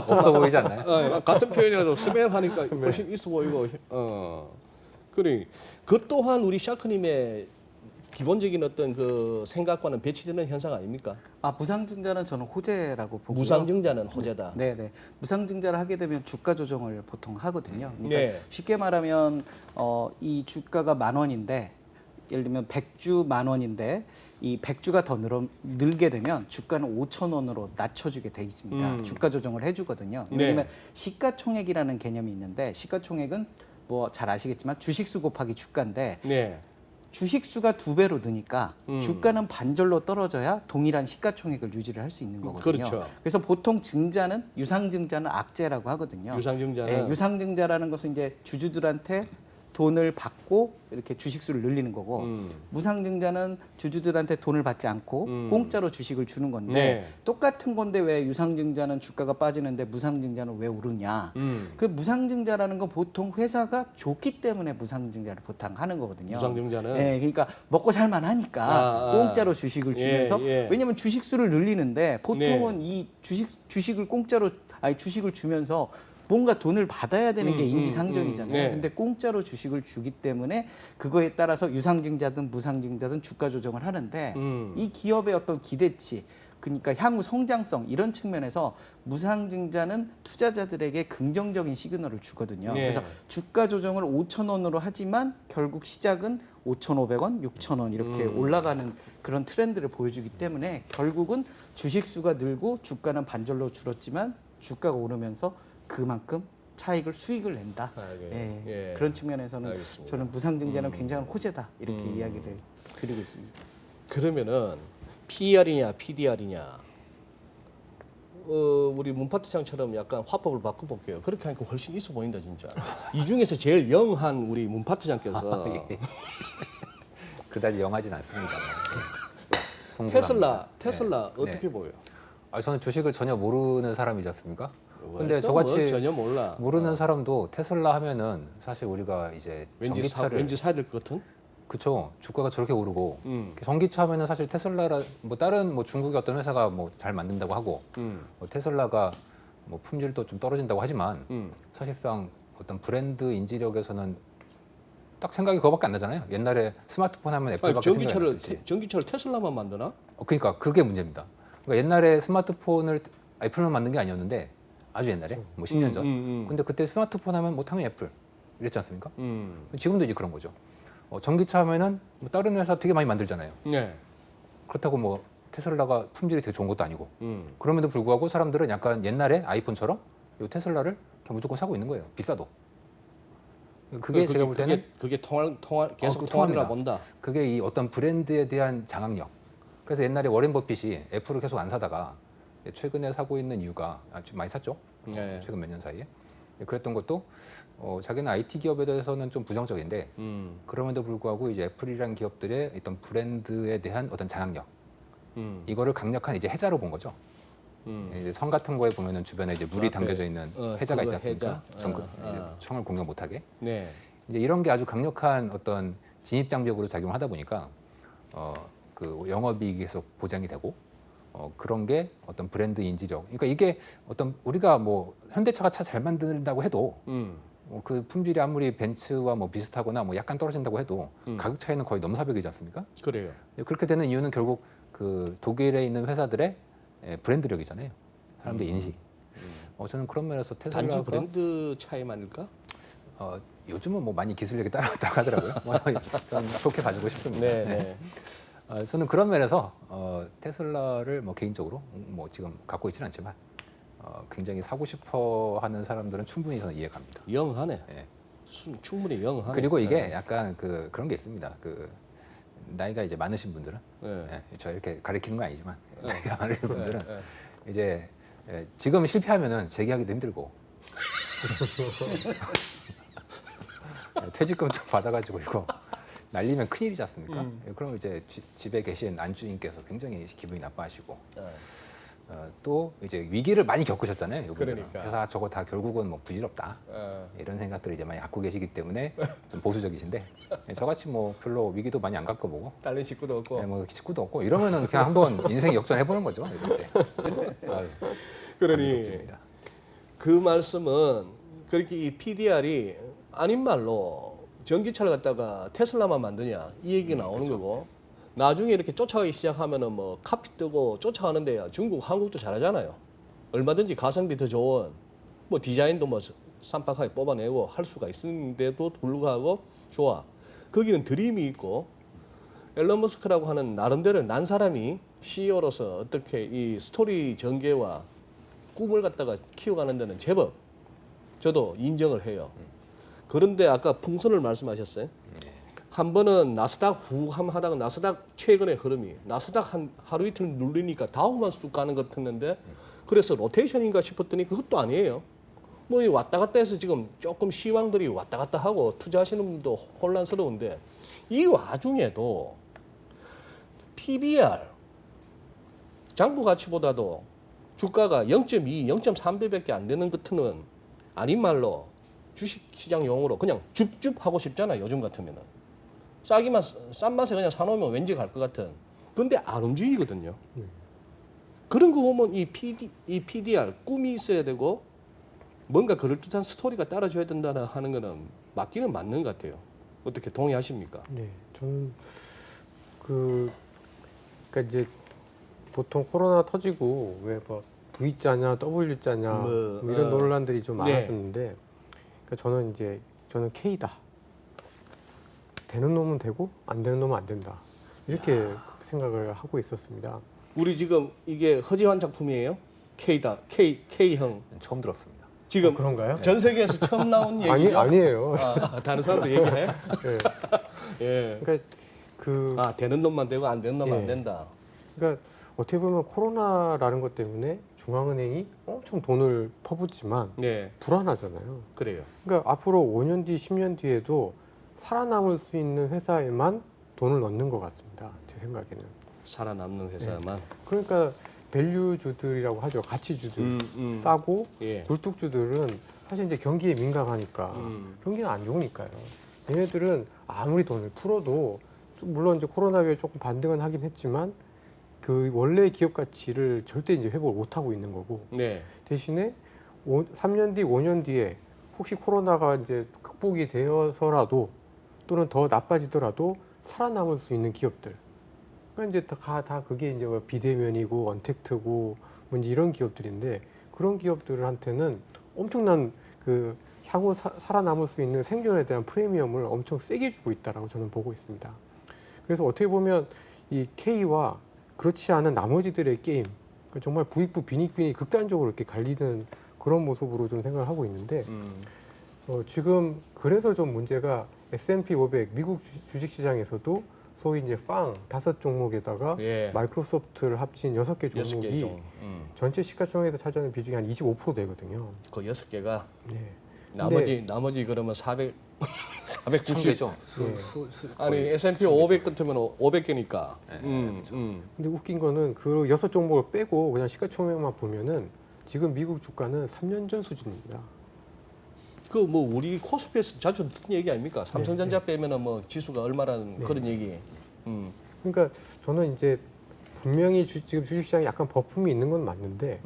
없어 보이지 않나요? 같은 표현이라도 스멜 하니까 훨씬 있어 보이고. 그래. 그 또한 우리 샤크님의 기본적인 어떤 그 생각과는 배치되는 현상 아닙니까? 무상증자는 저는 호재라고 보고요. 무상증자는 호재다. 네네. 무상증자를 하게 되면 주가 조정을 보통 하거든요. 그러니까 네. 쉽게 말하면 이 주가가 10,000원인데 예를 들면 100주 10,000원인데 이 100주가 더 늘게 되면 주가는 5,000원으로 낮춰주게 돼 있습니다. 주가 조정을 해주거든요. 네. 왜냐하면 시가총액이라는 개념이 있는데 시가총액은 뭐 잘 아시겠지만 주식수 곱하기 주가인데 네. 주식수가 2배로 느니까 주가는 반절로 떨어져야 동일한 시가총액을 유지를 할 수 있는 거거든요. 그렇죠. 그래서 보통 증자는 유상증자는 악재라고 하거든요. 유상증자는 예, 유상증자라는 것은 이제 주주들한테 돈을 받고 이렇게 주식수를 늘리는 거고 무상증자는 주주들한테 돈을 받지 않고 공짜로 주식을 주는 건데 네. 똑같은 건데 왜 유상증자는 주가가 빠지는데 무상증자는 왜 오르냐? 그 무상증자라는 건 보통 회사가 좋기 때문에 무상증자를 보통 하는 거거든요. 유상증자는 예, 그러니까 먹고 살만 하니까 공짜로 주식을 주면서 왜냐면 주식수를 늘리는데 보통은 이 주식을 공짜로 주식을 주면서 뭔가 돈을 받아야 되는 게 인지상정이잖아요. 네. 근데 공짜로 주식을 주기 때문에 그거에 따라서 유상증자든 무상증자든 주가 조정을 하는데 이 기업의 어떤 기대치, 그러니까 향후 성장성 이런 측면에서 무상증자는 투자자들에게 긍정적인 시그널을 주거든요. 네. 그래서 주가 조정을 5,000원으로 하지만 결국 시작은 5,500원, 6,000원 이렇게 올라가는 그런 트렌드를 보여주기 때문에 결국은 주식수가 늘고 주가는 반절로 줄었지만 주가가 오르면서 그만큼 차익을 수익을 낸다. 예. 그런 측면에서는 알겠습니다. 저는 무상증자는 굉장한 호재다 이렇게 이야기를 드리고 있습니다. 그러면은 PER이냐 PDR이냐 우리 문파트장처럼 약간 화법을 바꿔볼게요. 그렇게 하니까 훨씬 있어 보인다 진짜. 이 중에서 제일 영한 우리 문파트장께서 그다지 영하진 않습니다. 테슬라 네. 어떻게 보여요? 저는 주식을 전혀 모르는 사람이지 않습니까? 근데 또 저같이 뭐 전혀 몰라. 모르는 사람도 테슬라 하면은 사실 우리가 이제 전기차를 왠지 사야 될 것 같은? 그쵸, 주가가 저렇게 오르고 전기차 하면은 사실 테슬라라 뭐 다른 뭐 중국의 어떤 회사가 뭐 잘 만든다고 하고 뭐 테슬라가 뭐 품질도 좀 떨어진다고 하지만 사실상 어떤 브랜드 인지력에서는 딱 생각이 그거밖에 안 나잖아요. 옛날에 스마트폰 하면 애플밖에 생각이 안 났듯이. 전기차를 테슬라만 만드나? 그러니까 그게 문제입니다. 그러니까 옛날에 스마트폰을 애플만 만든 게 아니었는데 아주 옛날에 뭐 10년 전. 근데 그때 스마트폰 하면 뭐 당연히 애플 이랬지 않습니까? 지금도 이제 그런 거죠. 전기차 하면은 뭐 다른 회사 되게 많이 만들잖아요. 네. 그렇다고 뭐 테슬라가 품질이 되게 좋은 것도 아니고. 그럼에도 불구하고 사람들은 약간 옛날에 아이폰처럼 이 테슬라를 그냥 무조건 사고 있는 거예요. 비싸도. 그게 제가 볼 때는 그게 계속 그 통합니다. 통합니다. 본다. 그게 이 어떤 브랜드에 대한 장악력. 그래서 옛날에 워렌 버핏이 애플을 계속 안 사다가 최근에 사고 있는 이유가 좀 많이 샀죠. 네. 최근 몇 년 사이에. 그랬던 것도 자기는 IT 기업에 대해서는 좀 부정적인데 그럼에도 불구하고 이제 애플이라는 기업들의 어떤 브랜드에 대한 어떤 장악력 이거를 강력한 이제 해자로 본 거죠. 이제 성 같은 거에 보면은 주변에 이제 물이 앞에, 담겨져 있는 해자가 있지 않습니까? 해자. 청을 공격 못하게. 네. 이제 이런 게 아주 강력한 어떤 진입 장벽으로 작용하다 보니까 그 영업이익이 계속 보장이 되고 그런 게 어떤 브랜드 인지력. 그러니까 이게 어떤 우리가 뭐 현대차가 차 잘 만든다고 해도 그 품질이 아무리 벤츠와 뭐 비슷하거나 뭐 약간 떨어진다고 해도 가격 차이는 거의 넘사벽이지 않습니까? 그래요. 그렇게 되는 이유는 결국 그 독일에 있는 회사들의 브랜드력이잖아요. 사람들 인식. 저는 그런 면에서 테슬라가 단지 브랜드 차이만일까? 요즘은 뭐 많이 기술력이 따라왔다고 하더라고요. 저는 좋게 봐주고 싶습니다. 네. 저는 그런 면에서 테슬라를 뭐 개인적으로 뭐 지금 갖고 있지는 않지만 굉장히 사고 싶어하는 사람들은 충분히 저는 이해갑니다. 영하네. 네. 충분히 영하네. 그리고 이게 약간 그런 게 있습니다. 그 나이가 이제 많으신 분들은 네. 저 이렇게 가리키는 건 아니지만 나이가 많으신 분들은 이제 지금 실패하면은 재기하기도 힘들고 퇴직금 좀 받아가지고 이거 날리면 큰일이지 않습니까? 그럼 이제 집에 계신 안주인께서 굉장히 기분이 나빠하시고 또 이제 위기를 많이 겪으셨잖아요. 이분들은. 그러니까. 그래서 저거 다 결국은 뭐 부질없다 이런 생각들을 이제 많이 갖고 계시기 때문에 좀 보수적이신데 저같이 뭐 별로 위기도 많이 안 겪어보고 딸린 식구도 없고. 뭐 식구도 없고 이러면은 그냥 한번 인생 역전해보는 거죠. 이럴 때. 그러니 감격입니다. 그 말씀은 그렇게 이 PDR이 아닌 말로 전기차를 갖다가 테슬라만 만드냐 이 얘기 나오는 거고 나중에 이렇게 쫓아가기 시작하면은 뭐 카피 뜨고 쫓아가는데야 중국, 한국도 잘하잖아요. 얼마든지 가성비 더 좋은 뭐 디자인도 뭐 쌈박하게 뽑아내고 할 수가 있는데도 불구하고 좋아. 거기는 드림이 있고 앨런 머스크라고 하는 나름대로 난 사람이 CEO로서 어떻게 이 스토리 전개와 꿈을 갖다가 키워가는 데는 제법 저도 인정을 해요. 그런데 아까 풍선을 말씀하셨어요. 한 번은 나스닥 후함 하다가 나스닥 최근의 흐름이 나스닥 한 하루 이틀 눌리니까 다우만 쑥 가는 것 같았는데 그래서 로테이션인가 싶었더니 그것도 아니에요. 뭐 왔다 갔다 해서 지금 조금 시황들이 왔다 갔다 하고 투자하시는 분도 혼란스러운데 이 와중에도 PBR 장부 가치보다도 주가가 0.2, 0.3배밖에 안 되는 것은 아닌 말로 주식시장 용어로 그냥 줍줍 하고 싶잖아 요즘 같으면은 싸기만 싼 맛에 그냥 사놓으면 왠지 갈 것 같은 근데 안 움직이거든요. 그런 거 보면 이 PDR 꿈이 있어야 되고 뭔가 그럴듯한 스토리가 따라줘야 된다 하는 거는 맞기는 맞는 것 같아요. 어떻게 동의하십니까? 네, 저는 그러니까 이제 보통 코로나 터지고 왜 뭐 V자냐 W자냐 뭐 이런 논란들이 좀 네. 많았었는데 그러니까 저는 K다. 되는 놈은 되고 안 되는 놈은 안 된다. 이렇게 생각을 하고 있었습니다. 우리 지금 이게 허지환 작품이에요? K다. K형. 처음 들었습니다. 지금 그런가요? 전 세계에서 처음 나온 얘기죠? 아니에요. 다른 사람도 얘기해? 네. 예. 그러니까 되는 놈만 되고 안 되는 놈은 예. 안 된다. 그러니까 어떻게 보면 코로나라는 것 때문에 중앙은행이 엄청 돈을 퍼붓지만 네, 불안하잖아요. 그래요. 그러니까 앞으로 5년 뒤, 10년 뒤에도 살아남을 수 있는 회사에만 돈을 넣는 것 같습니다. 제 생각에는. 살아남는 회사만. 그러니까 밸류주들이라고 하죠. 가치주들. 싸고 예. 굴뚝주들은 사실 이제 경기에 민감하니까 경기는 안 좋으니까요. 얘네들은 아무리 돈을 풀어도 물론 이제 코로나에 조금 반등은 하긴 했지만 그 원래 기업 가치를 절대 이제 회복을 못 하고 있는 거고 네. 대신에 3년 뒤, 5년 뒤에 혹시 코로나가 이제 극복이 되어서라도 또는 더 나빠지더라도 살아남을 수 있는 기업들. 그러니까 이제 다 그게 이제 뭐 비대면이고 언택트고 뭐 이제 이런 기업들인데 그런 기업들한테는 엄청난 그 향후 살아남을 수 있는 생존에 대한 프리미엄을 엄청 세게 주고 있다라고 저는 보고 있습니다. 그래서 어떻게 보면 이 K와 그렇지 않은 나머지들의 게임, 그러니까 정말 부익부 빈익빈이 극단적으로 이렇게 갈리는 그런 모습으로 좀 생각을 하고 있는데 지금 그래서 좀 문제가 S&P 500 미국 주식시장에서도 소위 이제 팡 5종목에다가 예. 마이크로소프트를 합친 6개 6개 종목이 종. 전체 시가총액에서 차지하는 비중이 한 25% 되거든요. 그 6개가 네. 나머지 그러면 490. 1000개죠. 네. 아니 S&P 500 같으면 500개니까. 네, 근데 웃긴 거는 그 6종목을 빼고 그냥 시가총액만 보면은 지금 미국 주가는 3년 전 수준입니다. 그 뭐 우리 코스피에서 자주 듣는 얘기 아닙니까? 삼성전자 빼면은 뭐 지수가 얼마라는 그런 얘기. 그러니까 저는 이제 분명히 지금 주식시장에 약간 거품이 있는 건 맞는데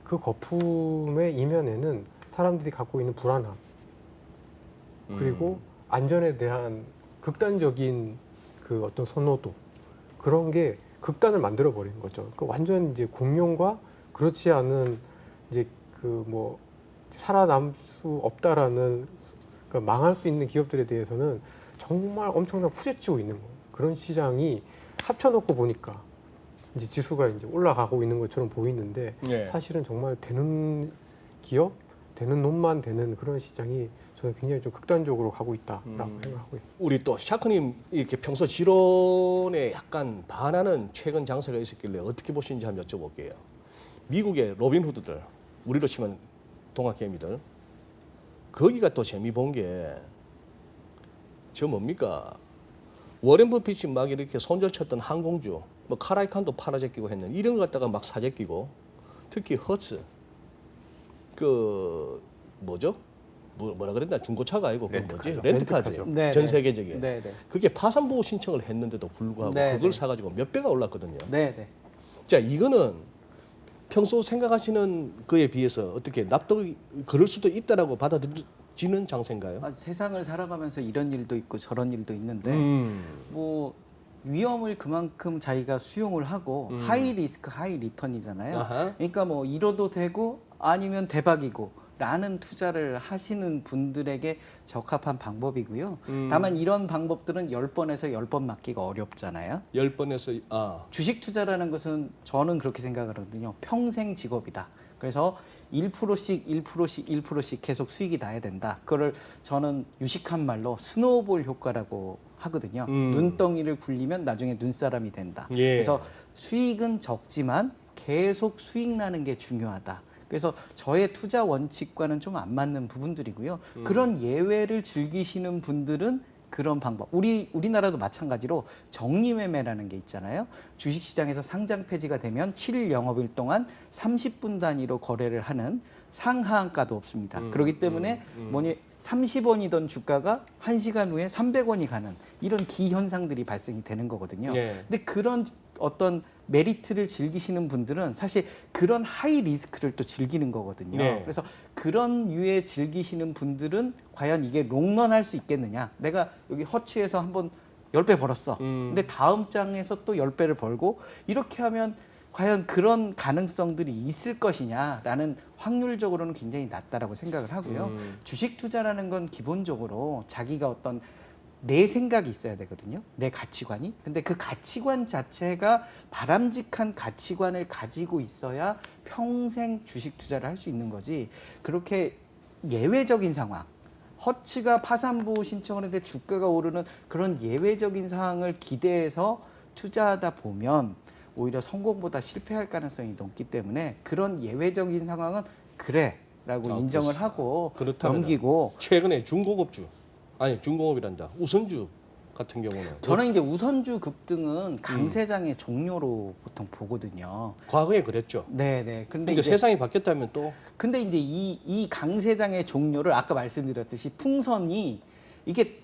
그 거품의 이면에는 사람들이 갖고 있는 불안함 그리고 안전에 대한 극단적인 그 어떤 선호도 그런 게 극단을 만들어 버린 거죠. 그 완전 이제 공룡과 그렇지 않은 이제 그 뭐 살아남을 수 없다라는 그러니까 망할 수 있는 기업들에 대해서는 정말 엄청나게 후려치고 있는 거. 그런 시장이 합쳐놓고 보니까 이제 지수가 이제 올라가고 있는 것처럼 보이는데 예. 사실은 정말 되는 기업, 되는 놈만 되는 그런 시장이 저는 굉장히 좀 극단적으로 가고 있다라고 생각하고 있습니다. 우리 또 샤크님 이렇게 평소 지론에 약간 반하는 최근 장세가 있었길래 어떻게 보시는지 한번 여쭤볼게요. 미국의 로빈후드들, 우리로 치면 동학개미들, 거기가 또 재미 본 게 저 뭡니까? 워렌 버핏이 막 이렇게 손절쳤던 항공주, 뭐 카라이칸도 팔아제끼고 했는 이런 거 갖다가 막 사제끼고, 특히 허츠, 그 뭐죠? 뭐라 그랬나? 중고차가 아니고 그 뭐지? 렌트카죠. 네, 전 네. 세계적인. 네, 네. 그게 파산보호 신청을 했는데도 불구하고 네, 그걸 네. 사가지고 몇 배가 올랐거든요. 네, 네. 자, 이거는 평소 생각하시는 거에 비해서 어떻게 납득이 그럴 수도 있다라고 받아들이는 장세인가요? 세상을 살아가면서 이런 일도 있고 저런 일도 있는데 뭐 위험을 그만큼 자기가 수용을 하고 하이 리스크 하이 리턴이잖아요. 아하. 그러니까 뭐 잃어도 되고 아니면 대박이고 라는 투자를 하시는 분들에게 적합한 방법이고요. 다만 이런 방법들은 10번에서 10번 맞기가 어렵잖아요. 10번에서 주식 투자라는 것은 저는 그렇게 생각하거든요. 평생 직업이다. 그래서 1%씩 1%씩 1%씩 계속 수익이 나야 된다. 그거를 저는 유식한 말로 스노우볼 효과라고 하거든요. 눈덩이를 굴리면 나중에 눈사람이 된다. 예. 그래서 수익은 적지만 계속 수익 나는 게 중요하다. 그래서 저의 투자 원칙과는 좀 안 맞는 부분들이고요. 그런 예외를 즐기시는 분들은 그런 방법. 우리나라도 마찬가지로 정리매매라는 게 있잖아요. 주식시장에서 상장 폐지가 되면 7일 영업일 동안 30분 단위로 거래를 하는 상하한가도 없습니다. 그렇기 때문에 30원이던 주가가 1시간 후에 300원이 가는 이런 기현상들이 발생이 되는 거거든요. 네. 근데 그런 어떤 메리트를 즐기시는 분들은 사실 그런 하이 리스크를 또 즐기는 거거든요. 네. 그래서 그런 유에 즐기시는 분들은 과연 이게 롱런 할 수 있겠느냐. 내가 여기 허츠에서 한번 10배 벌었어. 근데 다음 장에서 또 10배를 벌고 이렇게 하면 과연 그런 가능성들이 있을 것이냐라는 확률적으로는 굉장히 낮다라고 생각을 하고요. 주식 투자라는 건 기본적으로 자기가 어떤 내 생각이 있어야 되거든요. 내 가치관이. 근데 그 가치관 자체가 바람직한 가치관을 가지고 있어야 평생 주식 투자를 할 수 있는 거지. 그렇게 예외적인 상황, 허츠가 파산보호 신청을 했는데 주가가 오르는 그런 예외적인 상황을 기대해서 투자하다 보면 오히려 성공보다 실패할 가능성이 높기 때문에 그런 예외적인 상황은 그래라고 인정을 그렇습니다. 하고 그렇다면은 넘기고 최근에 중공업이란다. 우선주 같은 경우는 저는 이제 우선주 급등은 강세장의 종료로 보통 보거든요. 과거에 그랬죠. 네네. 근데 이제 세상이 바뀌었다면 또 근데 이제 이 강세장의 종료를 아까 말씀드렸듯이 풍선이 이게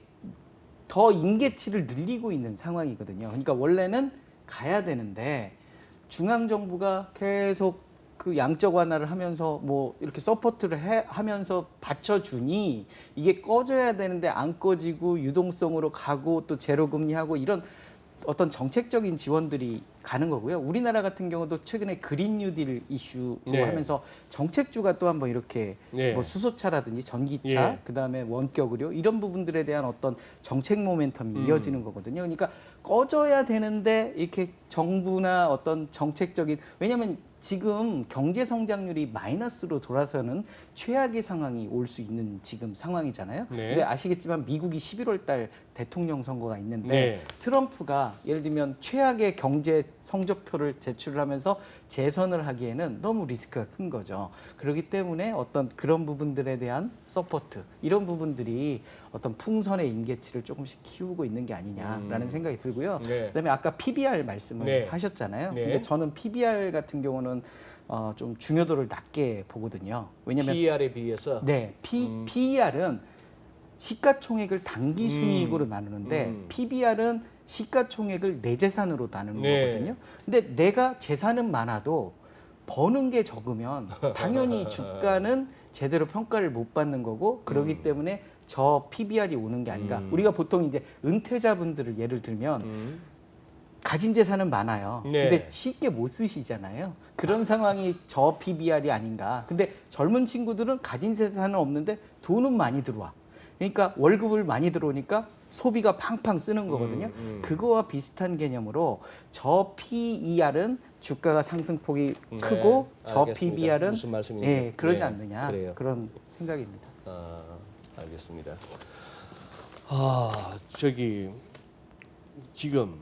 더 임계치를 늘리고 있는 상황이거든요. 그러니까 원래는 가야 되는데 중앙 정부가 계속 그 양적 완화를 하면서 뭐 이렇게 서포트를 하면서 받쳐주니 이게 꺼져야 되는데 안 꺼지고 유동성으로 가고 또 제로 금리하고 이런 어떤 정책적인 지원들이 가는 거고요. 우리나라 같은 경우도 최근에 그린 뉴딜 이슈로 네. 하면서 정책주가 또 한번 이렇게 네. 뭐 수소차라든지 전기차, 예. 그다음에 원격 의료 이런 부분들에 대한 어떤 정책 모멘텀이 이어지는 거거든요. 그러니까 꺼져야 되는데 이렇게 정부나 어떤 정책적인 왜냐하면 지금 경제 성장률이 마이너스로 돌아서는 최악의 상황이 올 수 있는 지금 상황이잖아요. 네. 근데 아시겠지만 미국이 11월 달 대통령 선거가 있는데 네. 트럼프가 예를 들면 최악의 경제 성적표를 제출을 하면서 재선을 하기에는 너무 리스크가 큰 거죠. 그렇기 때문에 어떤 그런 부분들에 대한 서포트 이런 부분들이 어떤 풍선의 임계치를 조금씩 키우고 있는 게 아니냐라는 생각이 들고요. 네. 그다음에 아까 PBR 말씀을 네. 하셨잖아요. 네. 근데 저는 PBR 같은 경우는 좀 중요도를 낮게 보거든요. 왜냐하면 PER에 비해서 네, PER은 시가총액을 당기 순이익으로 나누는데 PBR은 시가총액을 내 재산으로 나누는 네. 거거든요. 근데 내가 재산은 많아도 버는 게 적으면 당연히 주가는 제대로 평가를 못 받는 거고 그렇기 때문에 저 PBR이 오는 게 아닌가. 우리가 보통 이제 은퇴자분들을 예를 들면 가진 재산은 많아요. 네. 근데 쉽게 못 쓰시잖아요. 그런 상황이 저 PBR이 아닌가. 근데 젊은 친구들은 가진 재산은 없는데 돈은 많이 들어와. 그러니까 월급을 많이 들어오니까 소비가 팡팡 쓰는 거거든요. 그거와 비슷한 개념으로 저 PER은 주가가 상승폭이 크고 저 알겠습니다. PBR은 무슨 말씀인지. 예, 그러지 네, 않느냐. 그래요. 그런 생각입니다. 알겠습니다. 저기 지금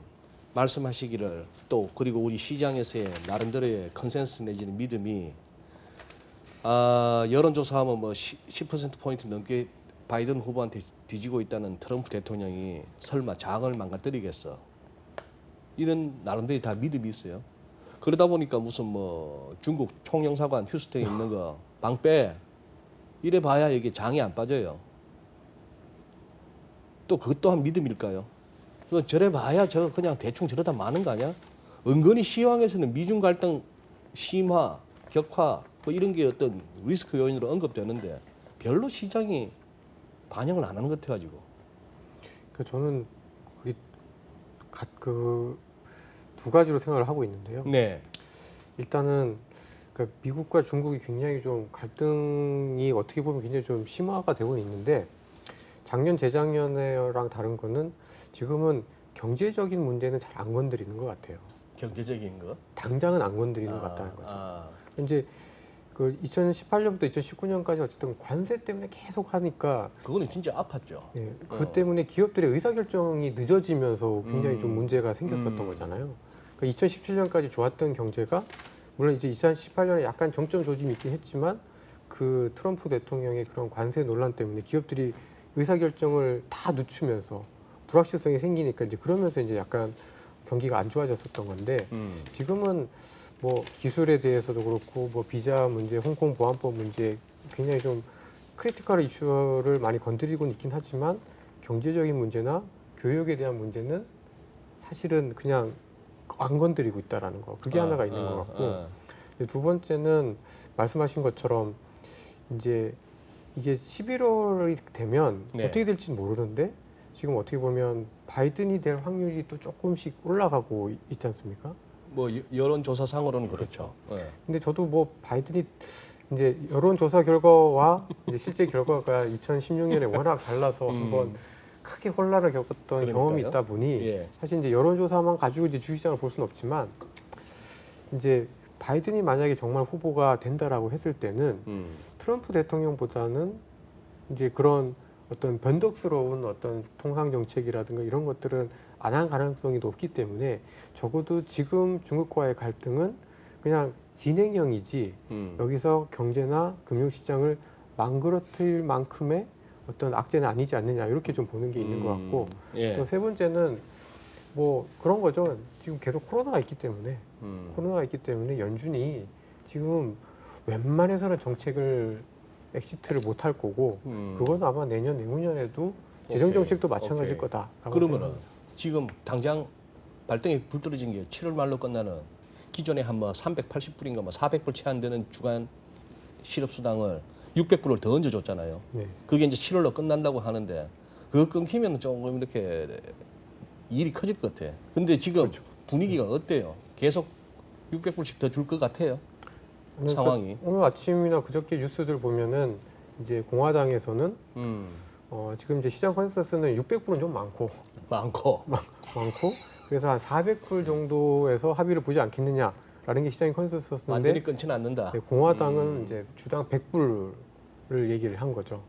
말씀하시기를 또 그리고 우리 시장에서의 나름대로의 컨센서스 내지는 믿음이 여론조사하면 뭐 10% 포인트 넘게 바이든 후보한테 뒤지고 있다는 트럼프 대통령이 설마 장을 망가뜨리겠어? 이런 나름대로 다 믿음이 있어요. 그러다 보니까 무슨 뭐 중국 총영사관 휴스턴에 있는 거 방빼 이래 봐야 이게 장이 안 빠져요. 또 그것 또한 믿음일까요? 저래 봐야 저 그냥 대충 저러다 마는 거 아니야? 은근히 시황에서는 미중 갈등 심화, 격화 뭐 이런 게 어떤 리스크 요인으로 언급되는데 별로 시장이 반영을 안 하는 것 같아가지고. 그 저는 그게 그 두 가지로 생각을 하고 있는데요. 네. 일단은 그러니까 미국과 중국이 굉장히 좀 갈등이 어떻게 보면 굉장히 좀 심화가 되고 있는데 작년 재작년에랑 다른 거는 지금은 경제적인 문제는 잘 안 건드리는 것 같아요. 경제적인 거. 당장은 안 건드리는 것 같다는 거죠. 이제 그 2018년부터 2019년까지 어쨌든 관세 때문에 계속 하니까 그거는 진짜 아팠죠. 예, 그 때문에 기업들의 의사결정이 늦어지면서 굉장히 좀 음. 문제가 생겼었던 거잖아요. 그러니까 2017년까지 좋았던 경제가 물론 이제 2018년에 약간 정점 조짐이 있긴 했지만 그 트럼프 대통령의 그런 관세 논란 때문에 기업들이 의사결정을 다 늦추면서 불확실성이 생기니까 이제 그러면서 이제 약간 경기가 안 좋아졌었던 건데 지금은 뭐 기술에 대해서도 그렇고 뭐 비자 문제, 홍콩 보안법 문제 굉장히 좀 크리티컬 이슈를 많이 건드리고 있긴 하지만 경제적인 문제나 교육에 대한 문제는 사실은 그냥 안 건드리고 있다라는 거. 그게 하나가 있는 것 같고 두 번째는 말씀하신 것처럼 이제 이게 11월이 되면 네. 어떻게 될지 모르는데 지금 어떻게 보면 바이든이 될 확률이 또 조금씩 올라가고 있지 않습니까? 뭐 여론조사상으로는 그렇죠. 네. 근데 저도 뭐 바이든이 이제 여론조사 결과와 이제 실제 결과가 2016년에 워낙 달라서 한번 크게 혼란을 겪었던 그러니까요. 경험이 있다 보니 예. 사실 이제 여론조사만 가지고 이제 주식시장을 볼 수는 없지만 이제 바이든이 만약에 정말 후보가 된다라고 했을 때는 트럼프 대통령보다는 이제 그런 어떤 변덕스러운 어떤 통상 정책이라든가 이런 것들은 안 한 가능성이 높기 때문에 적어도 지금 중국과의 갈등은 그냥 진행형이지 여기서 경제나 금융시장을 망그러뜨릴 만큼의 어떤 악재는 아니지 않느냐 이렇게 좀 보는 게 있는 것 같고 예. 또 세 번째는 뭐 그런 거죠. 지금 계속 코로나가 있기 때문에 연준이 지금 웬만해서는 정책을 엑시트를 못 할 거고 그건 아마 내년 내후년에도 재정 오케이. 정책도 마찬가지일 오케이. 거다. 그러면은 지금 당장 발등에 불 떨어진 게 7월 말로 끝나는 기존에 한 뭐 380불인가 뭐 400불 채 안 되는 주간 실업수당을 600불을 더 얹어줬잖아요. 네. 그게 이제 7월로 끝난다고 하는데 그거 끊기면 조금 이렇게 일이 커질 것 같아. 근데 지금 분위기가 어때요? 계속 600불씩 더 줄 것 같아요? 상황이. 오늘 아침이나 그저께 뉴스들 보면은 이제 공화당에서는 지금 이제 시장 컨센서스는 600불은 좀 많고 그래서 한 400불 정도에서 합의를 보지 않겠느냐라는 게 시장의 컨센서스인데 완전히 끊지는 않는다. 네, 공화당은 이제 주당 100불을 얘기를 한 거죠.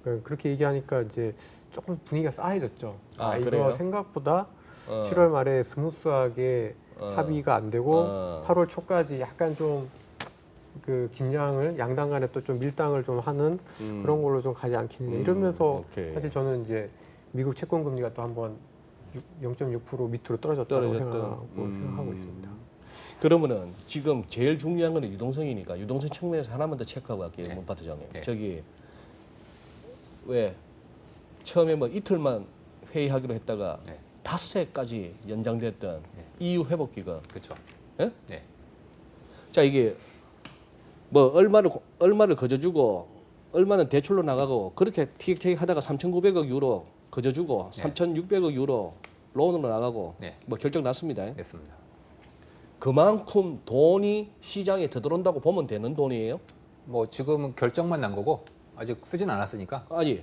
그러니까 그렇게 얘기하니까 이제 조금 분위기가 싸해졌죠. 아, 이거 그래요? 생각보다 7월 7월 말에 스무스하게 합의가 안 되고 8월 초까지 약간 좀 그 긴장을 양당 간에 또 좀 밀당을 좀 하는 그런 걸로 좀 가지 않겠느냐 이러면서 오케이. 사실 저는 이제 미국 채권 금리가 또 한번 0.6% 밑으로 떨어졌다고 생각하고 있습니다. 그러면은 지금 제일 중요한 건 유동성이니까 유동성 측면에서 하나만 더 체크하고 갈게요, 문 파트장님. 네. 저기 왜 처음에 뭐 이틀만 회의하기로 했다가 네. 닷새까지 연장됐던 EU 회복 기간. 그렇죠. 예? 네. 자 이게 뭐 얼마를 거저주고 얼마는 대출로 나가고 그렇게 티격태격 하다가 3,900억 유로 거저주고 네. 3,600억 유로 론으로 나가고 네. 뭐 결정 났습니다. 됐습니다. 그만큼 돈이 시장에 더 들어온다고 보면 되는 돈이에요? 뭐 지금은 결정만 난 거고 아직 쓰진 않았으니까 아니,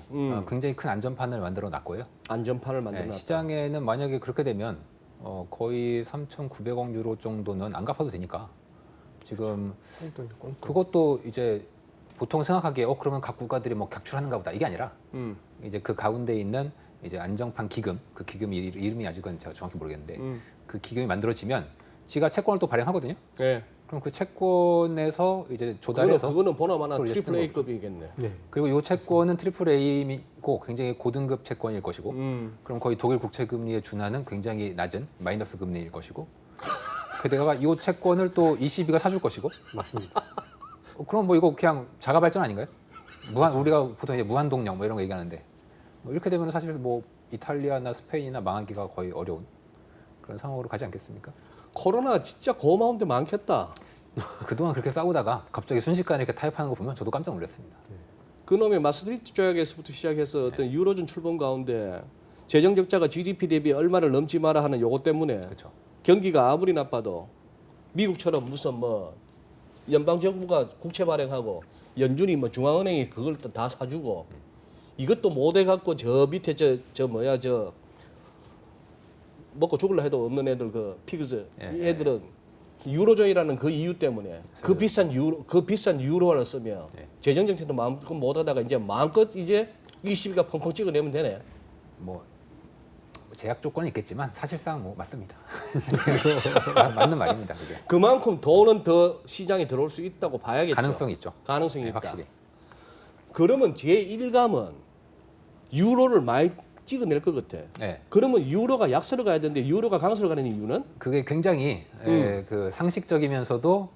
굉장히 큰 안전판을 만들어 놨고요. 안전판을 만들어놨다. 네, 시장에는 만약에 그렇게 되면 거의 3,900억 유로 정도는 안 갚아도 되니까 지금 그것도 이제 보통 생각하기에 그러면 각 국가들이 뭐 객출하는가 보다 이게 아니라 이제 그 가운데 있는 이제 안정판 기금 그 기금 이름이 아직은 제가 정확히 모르겠는데 그 기금이 만들어지면 지가 채권을 또 발행하거든요. 네. 그럼 그 채권에서 이제 조달해서 그거는 보나마나 그걸 이제 트리플 쓰는 A급이겠네. 네. 그리고 이 채권은 트리플 A이고 굉장히 고등급 채권일 것이고 그럼 거의 독일 국채 금리에 준하는 굉장히 낮은 마이너스 금리일 것이고 게다가 이 채권을 또 ECB가 사줄 것이고 맞습니다. 그럼 뭐 이거 그냥 자가 발전 아닌가요? 우리가 보통 이제 무한 동력 뭐 이런 거 얘기하는데 뭐 이렇게 되면 사실 뭐 이탈리아나 스페인이나 망하기가 거의 어려운 그런 상황으로 가지 않겠습니까? 코로나 진짜 고마운 데 많겠다. 그동안 그렇게 싸우다가 갑자기 순식간에 이렇게 타협하는 거 보면 저도 깜짝 놀랐습니다. 그놈의 마스트리트 조약에서부터 시작해서 어떤 유로존 출범 가운데 재정 적자가 GDP 대비 얼마를 넘지 마라 하는 요거 때문에 그렇죠. 경기가 아무리 나빠도 미국처럼 무슨 뭐 연방 정부가 국채 발행하고 연준이 뭐 중앙은행이 그걸 또 다 사주고 이것도 못해 갖고 저 밑에 저 먹고 죽을라 해도 없는 애들 그 피그즈 이 애들은 유로존이라는 그 이유 때문에 그 비싼 유로화를 쓰면 네. 재정 정책도 마음껏 못하다가 이제 마음껏 이제 이 시비가 펑펑 찍어내면 되네. 뭐 제약 조건이 있겠지만 사실상 뭐 맞습니다. 맞는 말입니다. 그게 그만큼 돈은 더 시장에 들어올 수 있다고 봐야겠죠. 가능성이 있죠. 가능성이 네, 있다. 확실히. 그러면 제 일감은 유로를 많이 찍어낼 것 같아. 네. 그러면 유로가 약세로 가야 되는데 유로가 강세로 가는 이유는 그게 굉장히 그 상식적이면서도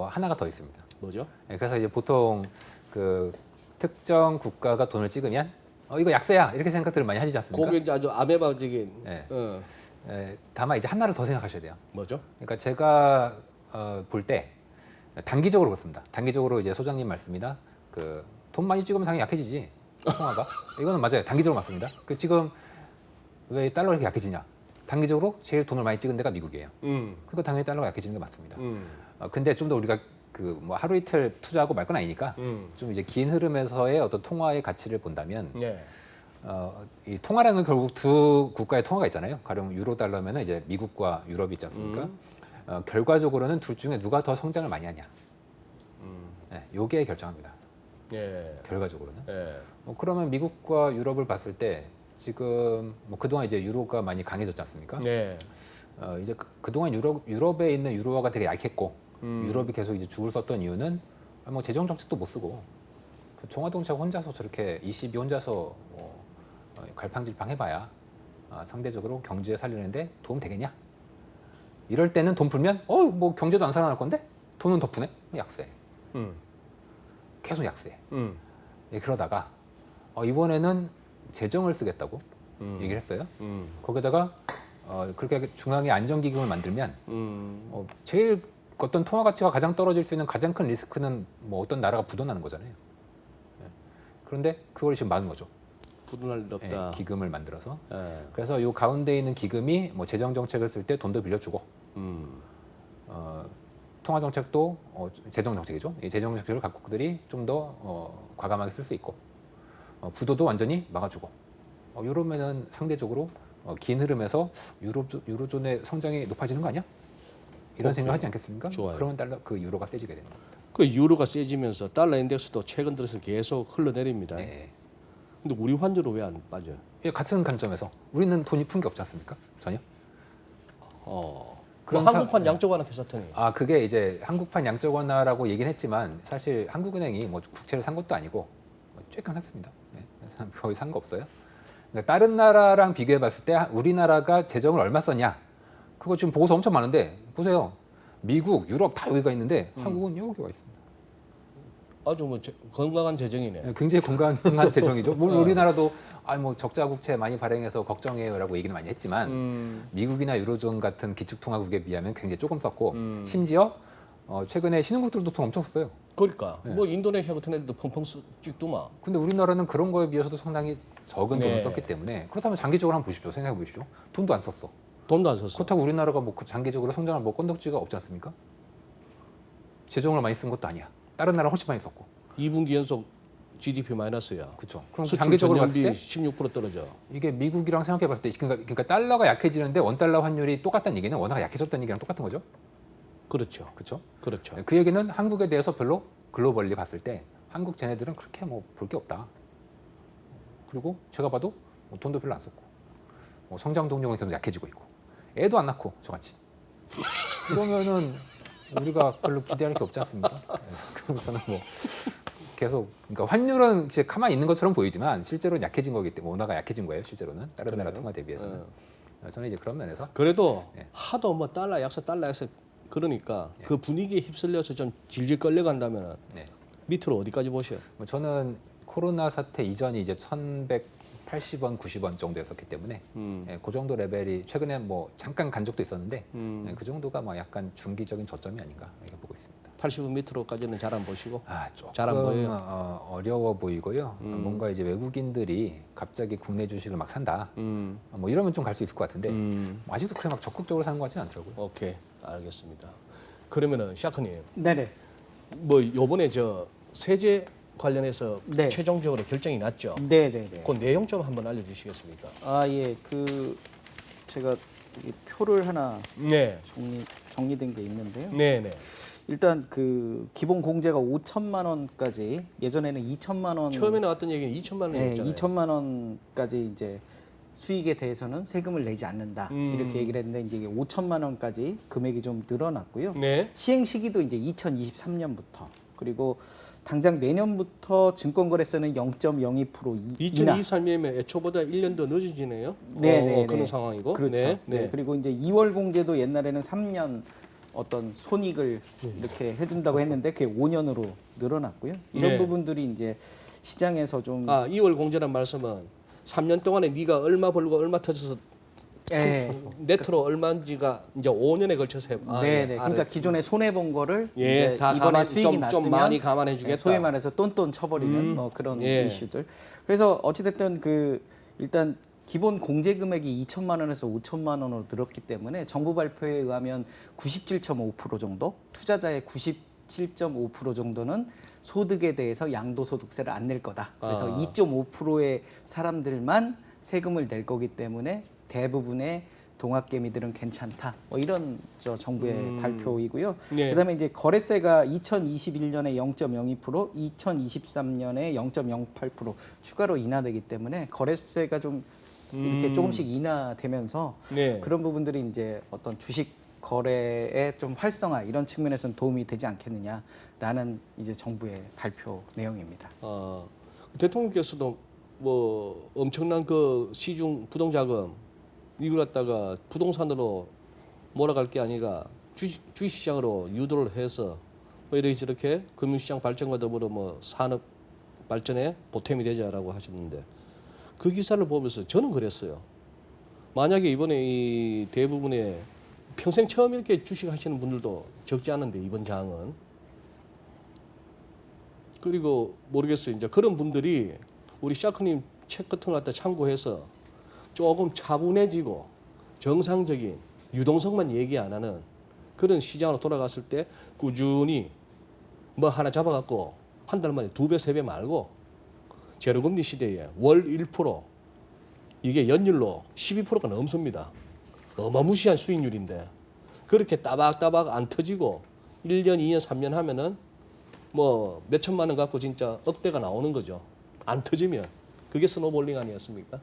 하나가 더 있습니다. 뭐죠? 그래서 이제 보통 그 특정 국가가 돈을 찍으면 이거 약세야 이렇게 생각들을 많이 하시지 않습니까? 그게 이제 아주 아메바적인 네. 어, 다만 이제 하나를 더 생각하셔야 돼요. 뭐죠? 그러니까 제가 볼 때 단기적으로 그렇습니다. 단기적으로 이제 소장님 말씀이나 그 돈 많이 찍으면 당연히 약해지지 통화가 이거는 맞아요. 단기적으로 맞습니다. 그 지금 왜 달러가 이렇게 약해지냐? 단기적으로 제일 돈을 많이 찍은 데가 미국이에요. 그러니까 당연히 달러가 약해지는 게 맞습니다. 근데 좀 더 우리가 그 뭐 하루 이틀 투자하고 말 건 아니니까 좀 이제 긴 흐름에서의 어떤 통화의 가치를 본다면 네. 이 통화라는 건 결국 두 국가의 통화가 있잖아요. 가령 유로 달러면은 이제 미국과 유럽이 있지 않습니까? 결과적으로는 둘 중에 누가 더 성장을 많이 하냐. 네, 요게 결정합니다. 예. 결과적으로는. 예. 그러면 미국과 유럽을 봤을 때 지금 뭐 그동안 이제 유로가 많이 강해졌지 않습니까? 네. 이제 그동안 유럽에 있는 유로화가 되게 약했고 유럽이 계속 이제 죽을 썼던 이유는 뭐 재정 정책도 못 쓰고 그 종화동책 혼자서 저렇게 ECB 혼자서 갈팡질팡 해봐야 상대적으로 경제 살리는데 도움 되겠냐? 이럴 때는 돈 풀면 뭐 경제도 안 살아날 건데 돈은 더 푸네? 약세. 계속 약세. 예, 그러다가 이번에는 재정을 쓰겠다고 얘기를 했어요. 거기다가 그렇게 중앙에 안정기금을 만들면 제일 어떤 통화 가치가 가장 떨어질 수 있는 가장 큰 리스크는 뭐 어떤 나라가 부도나는 거잖아요. 예. 그런데 그걸 지금 막은 거죠. 부도날 일 없다. 예, 기금을 만들어서. 예. 그래서 이 가운데 있는 기금이 뭐 재정 정책을 쓸 때 돈도 빌려주고, 통화 정책도 재정 정책이죠. 이 재정 정책을 각국들이 좀 더 과감하게 쓸 수 있고, 부도도 완전히 막아주고. 이러면은 상대적으로 긴 흐름에서 유로존의 성장이 높아지는 거 아니야? 이런 생각을 하지 않겠습니까? 좋아요. 그러면 달러 그 유로가 세지게 되는 겁니다. 그 유로가 세지면서 달러 인덱스도 최근 들어서 계속 흘러내립니다. 네. 근데 우리 환율은 왜 안 빠져요? 같은 관점에서 우리는 돈이 푼 게 없지 않습니까? 전혀. 그럼 그런 한국판 양적 완화 캐서터니. 그게 이제 한국판 양적 완화라고 얘기는 했지만 사실 한국은행이 뭐 국채를 산 것도 아니고 쬐끔 샀습니다. 네. 거의 산 거 없어요. 그러니까 다른 나라랑 비교해 봤을 때 우리나라가 재정을 얼마 썼냐? 그거 지금 보고서 엄청 많은데 보세요. 미국, 유럽 다 여기가 있는데 한국은 여기가 있습니다. 아주 뭐 건강한 재정이네. 네, 굉장히 건강한 재정이죠. 물론 우리나라도 뭐 적자 국채 많이 발행해서 걱정해요라고 얘기는 많이 했지만 미국이나 유로존 같은 기축통화국에 비하면 굉장히 조금 썼고 심지어 최근에 신흥국들도 돈 엄청 썼어요. 그러니까 네. 뭐 인도네시아 같은 애들도 펑펑 찍더만. 근데 우리나라는 그런 거에 비해서도 상당히 적은 돈을 네. 썼기 때문에 그렇다면 장기적으로 한번 보십시오. 생각해 보십시오. 돈도 안 썼어. 돈도 안 썼어. 그렇다고 우리나라가 뭐 장기적으로 성장할 뭐 건덕지가 없지 않습니까? 재정을 많이 쓴 것도 아니야. 다른 나라 훨씬 많이 썼고. 2분기 연속 GDP 마이너스야. 그렇죠. 그럼 수출 장기적으로 봤을 전년비 때 16% 떨어져. 이게 미국이랑 생각해 봤을 때 그러니까 달러가 약해지는데 원달러 환율이 똑같다는 얘기는 원화가 약해졌다는 얘기랑 똑같은 거죠. 그렇죠. 그렇죠. 그렇죠. 그 얘기는 한국에 대해서 별로 글로벌리 봤을 때 한국 쟤네들은 그렇게 뭐 볼 게 없다. 그리고 제가 봐도 뭐 돈도 별로 안 썼고 성장 동력은 계속 약해지고 있고 애도 안 낳고 저같이 그러면은 우리가 별로 기대할 게 없지 않습니까? 네. 그럼 저는 뭐 계속 그러니까 환율은 이제 가만히 있는 것처럼 보이지만 실제로는 약해진 거기 때문에 원화가 약해진 거예요. 실제로는 다른 나라 통화 대비해서는 저는 이제 그런 면에서 그래도 네. 하도 뭐 달러 약세 그러니까 그 분위기에 휩쓸려서 좀 질질 끌려간다면 네. 밑으로 어디까지 보셔? 뭐 저는 코로나 사태 이전이 이제 1,180원, 90원 정도였었기 때문에 예, 그 정도 레벨이 최근에 뭐 잠깐 간 적도 있었는데 예, 그 정도가 뭐 약간 중기적인 저점이 아닌가 이렇게 보고 있습니다. 80원 밑으로까지는 잘 안 보시고. 조금 잘안 보여요? 어려워 보이고요. 뭔가 이제 외국인들이 갑자기 국내 주식을 막 산다. 뭐 이러면 좀 갈 수 있을 것 같은데 뭐 아직도 그렇게 막 적극적으로 사는 것 같지는 않더라고요. 오케이, 알겠습니다. 그러면은 샤크님, 네네. 뭐 요번에 저 세제 관련해서 네. 최종적으로 결정이 났죠. 네네네. 그 내용 좀 한번 알려주시겠습니까? 예. 제가 이 표를 하나 네. 정리된 게 있는데요. 네, 네. 일단 그 기본 공제가 5천만 원까지 예전에는 2천만 원 처음에 나왔던 얘기는 2천만 네, 원이었잖아요. 2천만 원까지 이제 수익에 대해서는 세금을 내지 않는다 이렇게 얘기를 했는데 이제 이게 5천만 원까지 금액이 좀 늘어났고요. 네. 시행 시기도 이제 2023년부터 그리고 당장 내년부터 증권거래세는 0.02% 인하. 2023년이면 애초보다 1년 더 늦어지네요. 네, 그런 네. 상황이고. 그렇죠. 네, 네. 네. 그리고 이제 2월 공제도 옛날에는 3년 어떤 손익을 이렇게 해준다고 했는데 그게 5년으로 늘어났고요. 이런 네. 부분들이 이제 시장에서 좀 2월 공제란 말씀은 3년 동안에 네가 얼마 벌고 얼마 터져서 예. 네트로 얼마인지가 이제 5년에 걸쳐서 해. 네, 네. 그러니까 기존에 손해 본 거를 예, 이제 다 이번에 가만 수익이 좀 났으면 많이 감안해 주겠다. 소위 말해서 똔똔 쳐버리는 뭐 그런 예. 이슈들. 그래서 어찌됐든 그 일단 기본 공제 금액이 2천만 원에서 5천만 원으로 늘었기 때문에 정부 발표에 의하면 97.5% 정도, 투자자의 97.5% 정도는 소득에 대해서 양도소득세를 안 낼 거다. 그래서 2.5%의 사람들만 세금을 낼 거기 때문에 대부분의 동학개미들은 괜찮다. 뭐 이런 정부의 발표이고요. 네. 그다음에 이제 거래세가 2021년에 0.02%, 2023년에 0.08% 추가로 인하되기 때문에 거래세가 좀 이렇게 조금씩 인하되면서 네. 그런 부분들이 이제 어떤 주식 거래의 좀 활성화 이런 측면에서는 도움이 되지 않겠느냐라는 이제 정부의 발표 내용입니다. 대통령께서도 뭐 엄청난 그 시중 부동자금 이걸 갖다가 부동산으로 몰아갈 게 아니라 주식시장으로 유도를 해서 뭐 이렇게 저렇게 금융시장 발전과 더불어 뭐 산업 발전에 보탬이 되자라고 하셨는데 그 기사를 보면서 저는 그랬어요. 만약에 이번에 이 대부분의 평생 처음 이렇게 주식 하시는 분들도 적지 않은데 이번 장은 그리고 모르겠어요. 이제 그런 분들이 우리 샤크님 책 같은 거 갖다 참고해서 조금 차분해지고 정상적인 유동성만 얘기 안 하는 그런 시장으로 돌아갔을 때 꾸준히 뭐 하나 잡아갖고 한 달 만에 2배, 3배 말고 제로금리 시대에 월 1% 이게 연율로 12%가 넘습니다. 어마무시한 수익률인데 그렇게 따박따박 안 터지고 1년, 2년, 3년 하면은 뭐 몇천만 원 갖고 진짜 억대가 나오는 거죠. 안 터지면 그게 스노볼링 아니었습니까?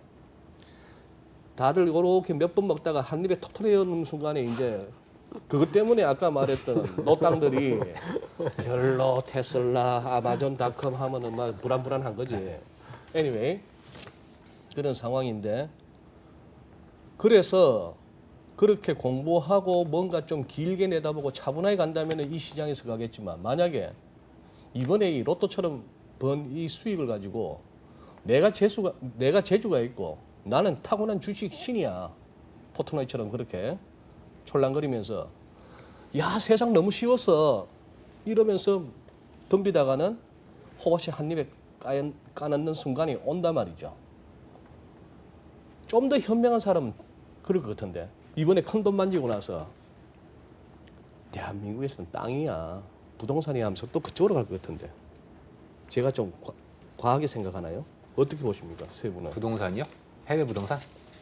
다들 이렇게 몇 번 먹다가 한 입에 톡 터지는 순간에 이제 그것 때문에 아까 말했던 노땅들이 별로 테슬라, 아마존닷컴 하면은 막 불안불안한 거지. anyway 그런 상황인데 그래서 그렇게 공부하고 뭔가 좀 길게 내다보고 차분하게 간다면 이 시장에서 가겠지만 만약에 이번에 이 로또처럼 번 이 수익을 가지고 내가 재주가 있고 나는 타고난 주식 신이야. 포트노이처럼 그렇게 촐랑거리면서 야 세상 너무 쉬웠어 이러면서 덤비다가는 호박씨 한 입에 까놓는 순간이 온단 말이죠. 좀 더 현명한 사람은 그럴 것 같은데 이번에 큰 돈 만지고 나서 대한민국에서는 땅이야 부동산이야 하면서 또 그쪽으로 갈 것 같은데 제가 좀 과하게 생각하나요? 어떻게 보십니까 세 분은? 부동산이요? 해외 부동산?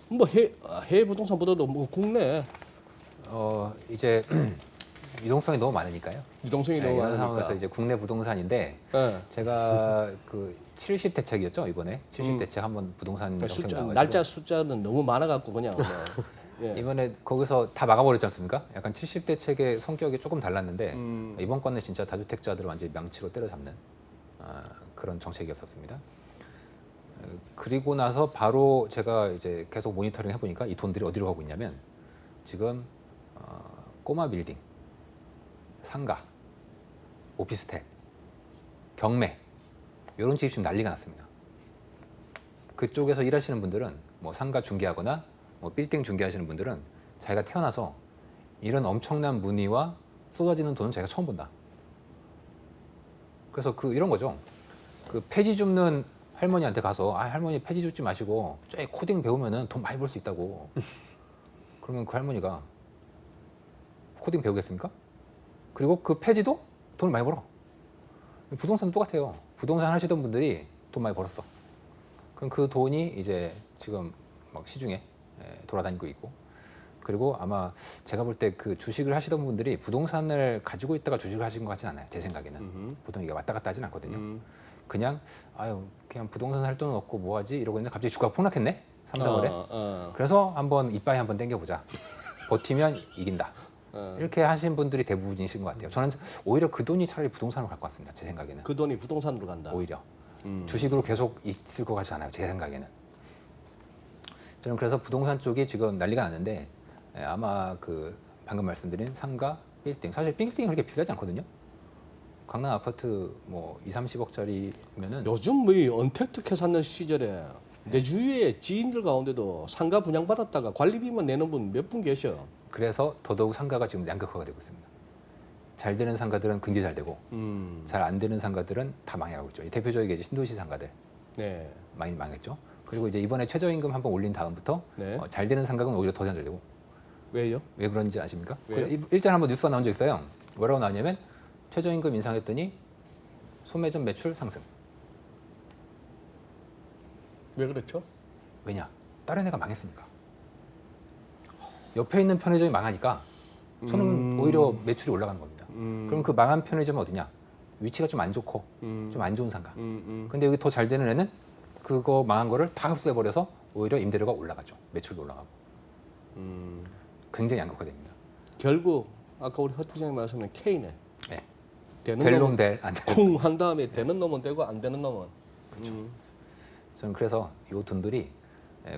뭐 해외 부동산보다도 뭐 국내 이제 유동성이 너무 많으니까요. 유동성이 네, 너무 이런 많으니까. 상황에서 이제 국내 부동산인데 네. 제가 그 70 대책이었죠 이번에 70 대책 한번 부동산 정책 숫자, 나와가지고 날짜 숫자는 너무 많아갖고 그냥 뭐. 예. 이번에 거기서 다 막아버렸지 않습니까? 약간 70 대책의 성격이 조금 달랐는데 이번 건은 진짜 다주택자들을 완전히 망치로 때려잡는 그런 정책이었었습니다. 그리고 나서 바로 제가 이제 계속 모니터링 해보니까 이 돈들이 어디로 가고 있냐면 지금 꼬마 빌딩, 상가, 오피스텔, 경매 이런 집이 지금 난리가 났습니다. 그쪽에서 일하시는 분들은 뭐 상가 중개하거나 뭐 빌딩 중개하시는 분들은 자기가 태어나서 이런 엄청난 문의와 쏟아지는 돈은 자기가 처음 본다. 그래서 이런 거죠. 그 폐지 줍는 할머니한테 가서 할머니 폐지 줍지 마시고 쫙 코딩 배우면은 돈 많이 벌 수 있다고. 그러면 그 할머니가 코딩 배우겠습니까? 그리고 그 폐지도 돈을 많이 벌어. 부동산도 똑같아요. 부동산 하시던 분들이 돈 많이 벌었어. 그럼 그 돈이 이제 지금 막 시중에 돌아다니고 있고 그리고 아마 제가 볼 때 그 주식을 하시던 분들이 부동산을 가지고 있다가 주식을 하신 것 같진 않아요. 제 생각에는. 보통 이게 왔다 갔다 하진 않거든요. 그냥 그냥 부동산 할 돈은 없고 뭐 하지 이러고 있는데 갑자기 주가가 폭락했네. 3, 4월에. 그래서 한번 이빠이 한번 당겨보자. 버티면 이긴다. 이렇게 하신 분들이 대부분이신 것 같아요. 저는 오히려 그 돈이 차라리 부동산으로 갈 것 같습니다. 제 생각에는. 그 돈이 부동산으로 간다. 오히려. 주식으로 계속 있을 것 같지 않아요. 제 생각에는. 저는 그래서 부동산 쪽이 지금 난리가 났는데 아마 그 방금 말씀드린 상가, 빌딩. 사실 빌딩이 그렇게 비싸지 않거든요. 강남 아파트 뭐 2, 30억짜리면은 요즘 뭐 언택트 샀는 시절에 내 주위에 지인들 가운데도 상가 분양받았다가 관리비만 내는 분 몇 분 계셔. 그래서 더더욱 상가가 지금 양극화가 되고 있습니다. 잘 되는 상가들은 굉장히 잘 되고 잘 안 되는 상가들은 다 망해가고 있죠. 이 대표적인 게 이제 신도시 상가들 네. 많이 망했죠. 그리고 이제 이번에 최저임금 한번 올린 다음부터 네. 잘 되는 상가는 오히려 더 잘 되고. 왜요? 왜 그런지 아십니까? 왜요? 일전 한번 뉴스가 나온 적 있어요. 뭐라고 나왔냐면 최저임금 인상했더니 소매점 매출 상승. 왜 그렇죠? 왜냐? 다른 애가 망했으니까. 옆에 있는 편의점이 망하니까 저는 오히려 매출이 올라가는 겁니다. 그럼 그 망한 편의점은 어디냐? 위치가 좀 안 좋고 좀 안 좋은 상가. 근데 여기 더 잘 되는 애는 그거 망한 거를 다 흡수해버려서 오히려 임대료가 올라가죠. 매출도 올라가고. 굉장히 양극화됩니다. 결국 아까 우리 허 팀장님 말씀하신 K네. 네. 되는 될 놈 놈은 될, 안 될. 쿵 한 다음에 되는 놈은 되고 안 되는 놈은. 저는 그래서 이 돈들이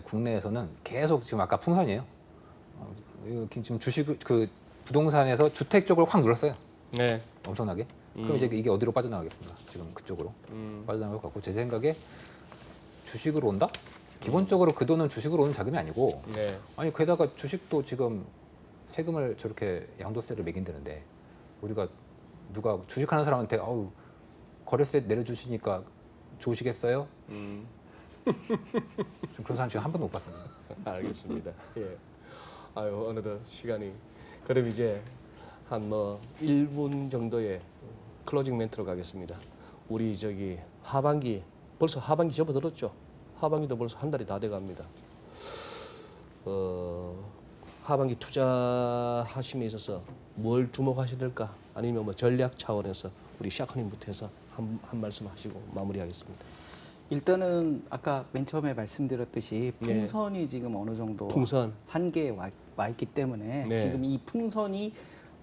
국내에서는 계속 지금 아까 풍선이에요. 지금 주식 그 부동산에서 주택 쪽을 확 눌렀어요. 네. 엄청나게. 그럼 이제 이게 어디로 빠져나가겠습니까? 지금 그쪽으로 빠져나갈 것 같고 제 생각에 주식으로 온다? 기본적으로 그 돈은 주식으로 오는 자금이 아니고 네. 아니 게다가 주식도 지금 세금을 저렇게 양도세를 매긴다는데 우리가 누가 주식하는 사람한테 아우 거래세 내려주시니까 좋으시겠어요? 좀 그런 사람 지금 한 번도 못 봤습니다. 알겠습니다. 예. 아유 어느덧 시간이. 그럼 이제 한 뭐 1분 정도의 클로징 멘트로 가겠습니다. 우리 저기 하반기 벌써 하반기 접어들었죠. 하반기도 벌써 한 달이 다 돼갑니다. 하반기 투자하심에 있어서 뭘 주목하셔야 될까? 아니면 뭐 전략 차원에서 우리 샤크님부터 해서 한 말씀 하시고 마무리하겠습니다. 일단은 아까 맨 처음에 말씀드렸듯이 풍선이 지금 어느 정도 풍선. 한계에 와 있기 때문에 네. 지금 이 풍선이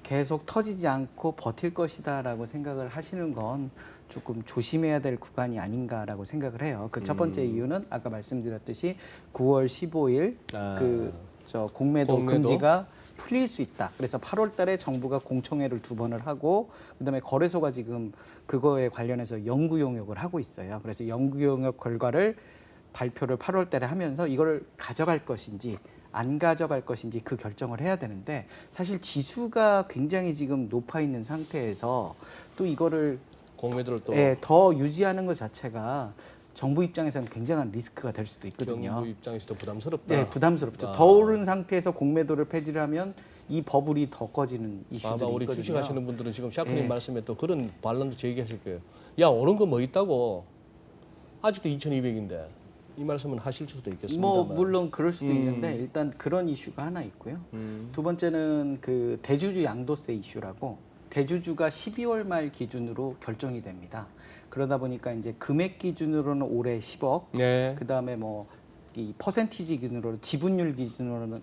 계속 터지지 않고 버틸 것이다라고 생각을 하시는 건 조금 조심해야 될 구간이 아닌가라고 생각을 해요. 그 첫 번째 이유는 아까 말씀드렸듯이 9월 15일 공매도 금지가 풀릴 수 있다. 그래서 8월 달에 정부가 공청회를 2번을 하고 그다음에 거래소가 지금 그거에 관련해서 연구 용역을 하고 있어요. 그래서 연구 용역 결과를 발표를 8월 달에 하면서 이걸 가져갈 것인지 안 가져갈 것인지 그 결정을 해야 되는데 사실 지수가 굉장히 지금 높아 있는 상태에서 또 이거를 공매도를 또 더 유지하는 것 자체가 정부 입장에서는 굉장한 리스크가 될 수도 있거든요. 정부 입장에서도 부담스럽다. 네, 부담스럽죠. 더 오른 상태에서 공매도를 폐지를 하면 이 버블이 더 꺼지는 이슈들이 아마 우리 있거든요. 주식하시는 분들은 지금 샤크님 예. 말씀에 또 그런 반론도 제기하실 거예요. 야 오른 거 뭐 있다고? 아직도 2,200인데 이 말씀은 하실 수도 있겠습니다. 뭐 물론 그럴 수도 있는데 일단 그런 이슈가 하나 있고요. 두 번째는 그 대주주 양도세 이슈라고 대주주가 12월 말 기준으로 결정이 됩니다. 그러다 보니까 이제 금액 기준으로는 올해 10억, 네. 그다음에 뭐 이 퍼센티지 기준으로 지분율 기준으로는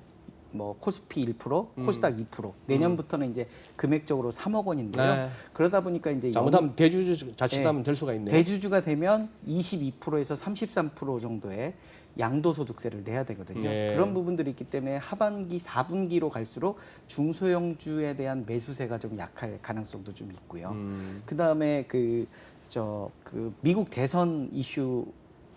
뭐 코스피 1%, 코스닥 2%. 내년부터는 이제 금액적으로 3억 원인데요. 네. 그러다 보니까 이제 잘못하면 대주주 자칫하면 될 수가 있네요. 대주주가 되면 22%에서 33% 정도의 양도소득세를 내야 되거든요. 네. 그런 부분들이 있기 때문에 하반기 4분기로 갈수록 중소형주에 대한 매수세가 좀 약할 가능성도 좀 있고요. 그다음에 그 미국 대선 이슈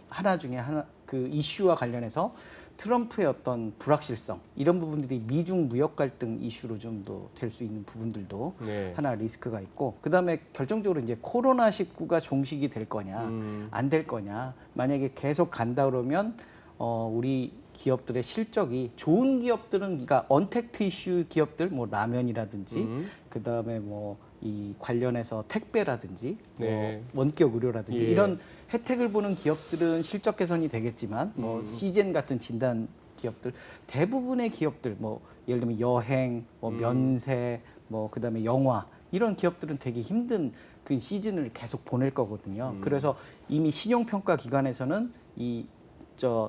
하나 중에 하나 그 이슈와 관련해서 트럼프의 어떤 불확실성 이런 부분들이 미중 무역 갈등 이슈로 좀 더 될 수 있는 부분들도 네. 하나 리스크가 있고 그다음에 결정적으로 이제 코로나 19가 종식이 될 거냐 안 될 거냐 만약에 계속 간다 그러면 우리 기업들의 실적이 좋은 기업들은 그러니까 언택트 이슈 기업들 뭐 라면이라든지 그다음에 뭐 이 관련해서 택배라든지 네. 뭐 원격 의료라든지 예. 이런 혜택을 보는 기업들은 실적 개선이 되겠지만 뭐 시젠 같은 진단 기업들 대부분의 기업들 뭐 예를 들면 여행, 뭐 면세, 뭐 그다음에 영화 이런 기업들은 되게 힘든 그 시즌을 계속 보낼 거거든요. 그래서 이미 신용평가 기관에서는 이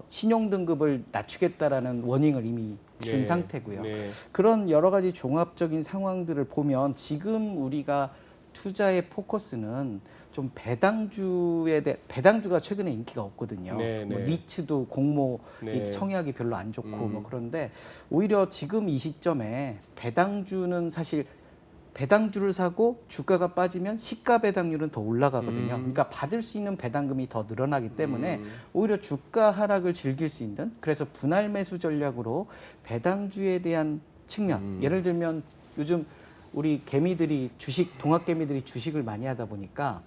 신용 등급을 낮추겠다라는 워닝을 이미 준 네. 상태고요. 네. 그런 여러 가지 종합적인 상황들을 보면 지금 우리가 투자의 포커스는 좀 배당주가 최근에 인기가 없거든요. 네, 뭐 네. 리츠도 공모 네. 청약이 별로 안 좋고 뭐 그런데 오히려 지금 이 시점에 배당주는 사실 배당주를 사고 주가가 빠지면 시가 배당률은 더 올라가거든요. 그러니까 받을 수 있는 배당금이 더 늘어나기 때문에 오히려 주가 하락을 즐길 수 있는 그래서 분할 매수 전략으로 배당주에 대한 측면 예를 들면 요즘 우리 개미들이 동학 개미들이 주식을 많이 하다 보니까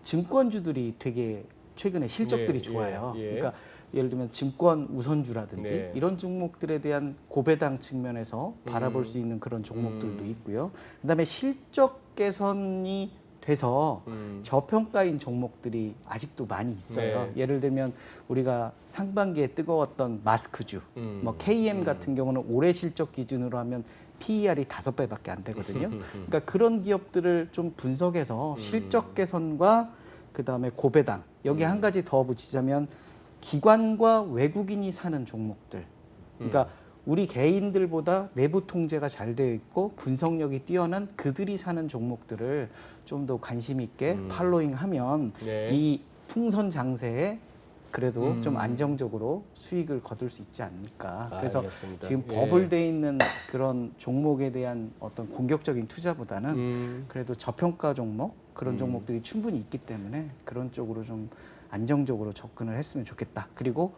증권주들이 되게 최근에 실적들이 예, 좋아요. 예, 예. 그러니까 예를 들면 증권 우선주라든지 네. 이런 종목들에 대한 고배당 측면에서 바라볼 수 있는 그런 종목들도 있고요. 그다음에 실적 개선이 돼서 저평가인 종목들이 아직도 많이 있어요. 네. 예를 들면 우리가 상반기에 뜨거웠던 마스크주, 뭐 KM 같은 경우는 올해 실적 기준으로 하면 PER이 5배밖에 안 되거든요. 그러니까 그런 기업들을 좀 분석해서 실적 개선과 그다음에 고배당 여기 한 가지 더 붙이자면 기관과 외국인이 사는 종목들. 그러니까 우리 개인들보다 내부 통제가 잘 되어 있고 분석력이 뛰어난 그들이 사는 종목들을 좀 더 관심 있게 팔로잉하면 네. 이 풍선 장세에 그래도 좀 안정적으로 수익을 거둘 수 있지 않을까. 그래서 알겠습니다. 지금 예. 버블돼 있는 그런 종목에 대한 어떤 공격적인 투자보다는 그래도 저평가 종목 그런 종목들이 충분히 있기 때문에 그런 쪽으로 좀 안정적으로 접근을 했으면 좋겠다. 그리고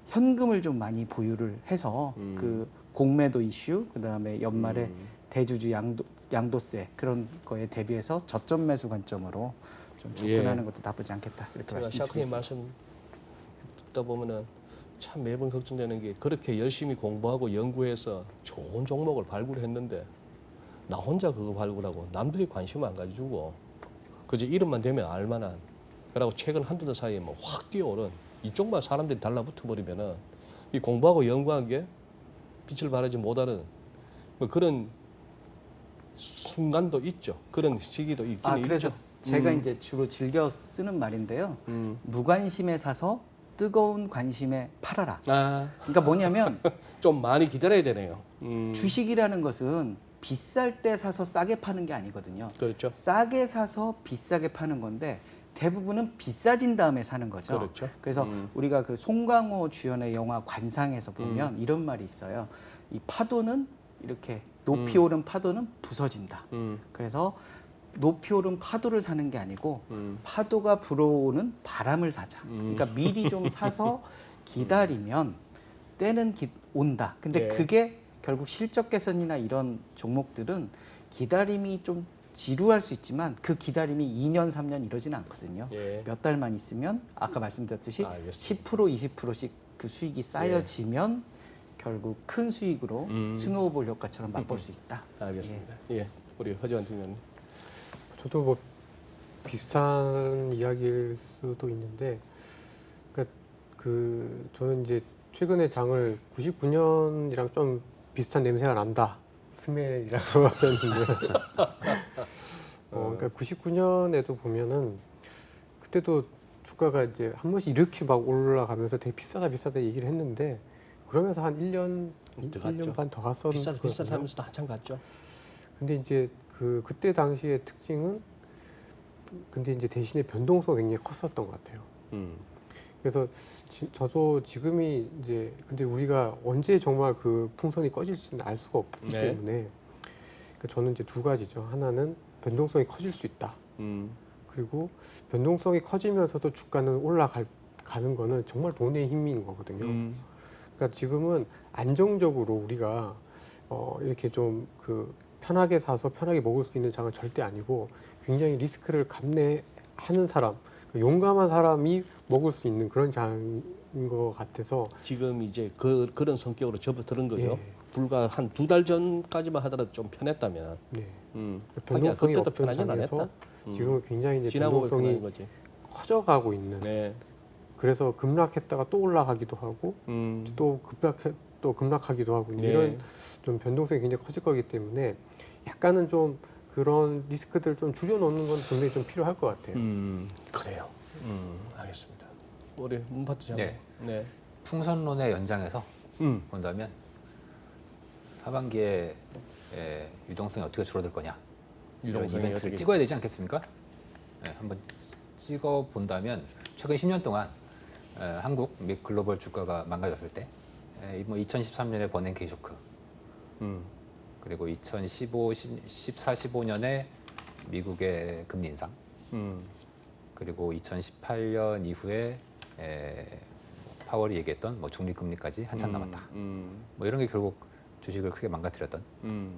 현금을 좀 많이 보유를 해서 그 공매도 이슈, 그다음에 연말에 대주주 양도세 그런 거에 대비해서 저점 매수 관점으로 좀 접근하는 것도 나쁘지 않겠다. 이렇게 제가 샤크님 말씀드리겠습니다. 말씀 듣다 보면은 참 매번 걱정되는 게 그렇게 열심히 공부하고 연구해서 좋은 종목을 발굴했는데 나 혼자 그거 발굴하고 남들이 관심 안 가지고 그저 이름만 되면 알만한 그러고 최근 한두 달 사이에 뭐 확 뛰어오른 이쪽만 사람들이 달라붙어 버리면은 이 공부하고 연구한 게 빛을 발하지 못하는 뭐 그런 순간도 있죠. 그런 시기도 있긴 그래서 있죠. 제가 이제 주로 즐겨 쓰는 말인데요. 무관심에 사서 뜨거운 관심에 팔아라. 그러니까 뭐냐면 좀 많이 기다려야 되네요. 주식이라는 것은 비쌀 때 사서 싸게 파는 게 아니거든요. 그렇죠. 싸게 사서 비싸게 파는 건데 대부분은 비싸진 다음에 사는 거죠. 그렇죠. 그래서 우리가 그 송강호 주연의 영화 관상에서 보면 이런 말이 있어요. 이 파도는 이렇게 높이 오른 파도는 부서진다. 그래서 높이 오른 파도를 사는 게 아니고 파도가 불어오는 바람을 사자. 그러니까 미리 좀 사서 기다리면 때는 온다. 근데 네. 그게 결국 실적 개선이나 이런 종목들은 기다림이 좀 지루할 수 있지만 그 기다림이 2년, 3년 이러지는 않거든요. 예. 몇 달만 있으면 아까 말씀드렸듯이 알겠습니다. 10%, 20%씩 그 수익이 쌓여지면 결국 큰 수익으로 스노우볼 효과처럼 맛볼 수 있다. 알겠습니다. 예. 우리 허지환 팀장님. 저도 뭐 비슷한 이야기일 수도 있는데, 그러니까 그 저는 이제 최근에 장을 99년이랑 좀 비슷한 냄새가 난다. 스멜이라고 하셨는데, 그러니까 99년에도 보면은 그때도 주가가 이제 한 번씩 이렇게 막 올라가면서 되게 비싸다 얘기를 했는데 그러면서 한 1년, 1년 반 더 갔었는데 비싸면서도 한참 갔죠. 근데 이제 그때 당시의 특징은 근데 이제 대신에 변동성이 굉장히 컸었던 것 같아요. 그래서 저도 지금이 이제 근데 우리가 언제 정말 그 풍선이 꺼질지는 알 수가 없기 네. 때문에 그러니까 저는 이제 두 가지죠. 하나는 변동성이 커질 수 있다. 그리고 변동성이 커지면서도 주가는 올라가는 거는 정말 돈의 힘인 거거든요. 그러니까 지금은 안정적으로 우리가 이렇게 좀 그 편하게 사서 편하게 먹을 수 있는 장은 절대 아니고 굉장히 리스크를 감내하는 사람, 용감한 사람이 먹을 수 있는 그런 장인 것 같아서 지금 이제 그런 성격으로 접어드는 거죠. 예. 불과 한 2달 전까지만 하더라도 좀 편했다면. 네. 하기야 변동성이 그때도 없던 편하진 장에서 않았다. 지금은 굉장히 이제 지나고 편한 변동성이 거지. 커져가고 있는 네. 그래서 급락했다가 또 올라가기도 하고 또 급락하기도 하고 네. 이런 좀 변동성이 굉장히 커질 거기 때문에 약간은 좀 그런 리스크들을 좀 줄여놓는 건 분명히 좀 필요할 것 같아요. 그래요. 알겠습니다. 우리 문파트 장님. 네. 네. 풍선론의 연장에서 본다면 하반기에 유동성이 어떻게 줄어들 거냐 이런 유동성이 이벤트를 어떻게 찍어야 되지 않겠습니까? 네, 한번 찍어 본다면 최근 10년 동안 한국 및 글로벌 주가가 망가졌을 때 뭐 2013년에 버냉키 쇼크 그리고 2015, 14, 15년에 미국의 금리 인상 그리고 2018년 이후에 파월이 얘기했던 뭐 중립금리까지 한참 남았다. 뭐 이런 게 결국 주식을 크게 망가뜨렸던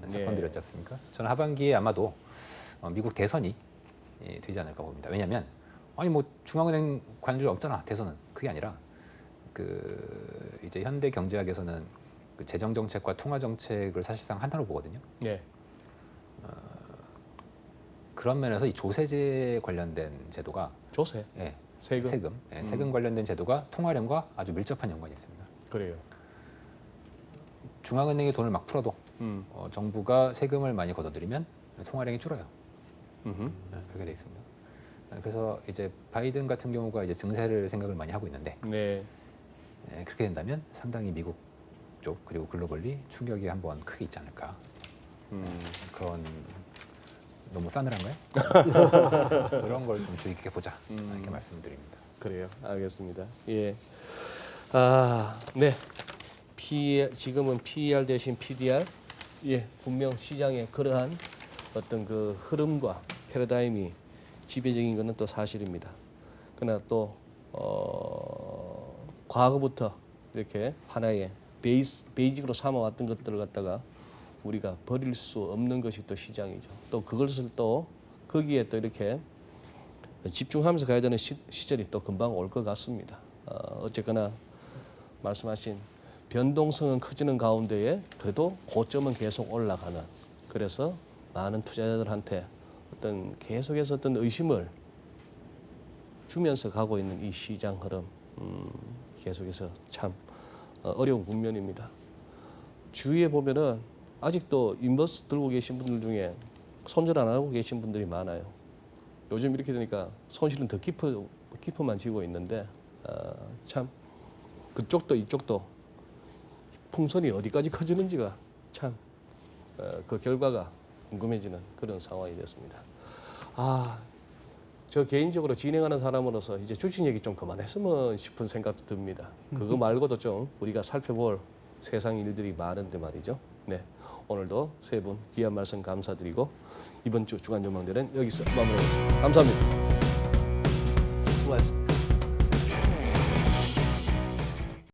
사건들이었지 않습니까? 저는 하반기에 아마도 미국 대선이 되지 않을까 봅니다. 왜냐하면 아니 뭐 중앙은행 관절 없잖아 대선은 그게 아니라 그 이제 현대 경제학에서는 그 재정 정책과 통화 정책을 사실상 하나로 보거든요. 네. 그런 면에서 이 조세제 관련된 제도가 조세. 예, 세금. 세금 관련된 제도가 통화량과 아주 밀접한 연관이 있습니다. 그래요. 중앙은행이 돈을 막 풀어도 정부가 세금을 많이 걷어들이면 통화량이 줄어요. 그렇게 돼 있습니다. 그래서 이제 바이든 같은 경우가 이제 증세를 생각을 많이 하고 있는데 네. 그렇게 된다면 상당히 미국 쪽 그리고 글로벌리 충격이 한번 크게 있지 않을까. 그런 너무 싸늘한가요? 그런 걸 좀 주의 깊게 보자 이렇게 말씀드립니다. 그래요. 알겠습니다. 예. 아, 네. 지금은 PER 대신 PDR. 예, 분명 시장의 그러한 어떤 그 흐름과 패러다임이 지배적인 것은 또 사실입니다. 그러나 또 과거부터 이렇게 하나의 베이직으로 삼아왔던 것들을 갖다가 우리가 버릴 수 없는 것이 또 시장이죠. 또 그것을 또 거기에 또 이렇게 집중하면서 가야 되는 시절이 또 금방 올 것 같습니다. 어쨌거나 말씀하신 변동성은 커지는 가운데에 그래도 고점은 계속 올라가는, 그래서 많은 투자자들한테 어떤 계속해서 어떤 의심을 주면서 가고 있는 이 시장 흐름, 계속해서 참 어려운 국면입니다. 주위에 보면은 아직도 인버스 들고 계신 분들 중에 손절 안 하고 계신 분들이 많아요. 요즘 이렇게 되니까 손실은 더 깊어만 지고 있는데 참 그쪽도 이쪽도 풍선이 어디까지 커지는지가 참 그 결과가 궁금해지는 그런 상황이 됐습니다. 저 개인적으로 진행하는 사람으로서 이제 주식 얘기 좀 그만했으면 싶은 생각도 듭니다. 그거 말고도 좀 우리가 살펴볼 세상 일들이 많은데 말이죠. 네, 오늘도 세 분 귀한 말씀 감사드리고 이번 주 주간 전망대는 여기서 마무리하겠습니다. 감사합니다. 수고하셨습니다.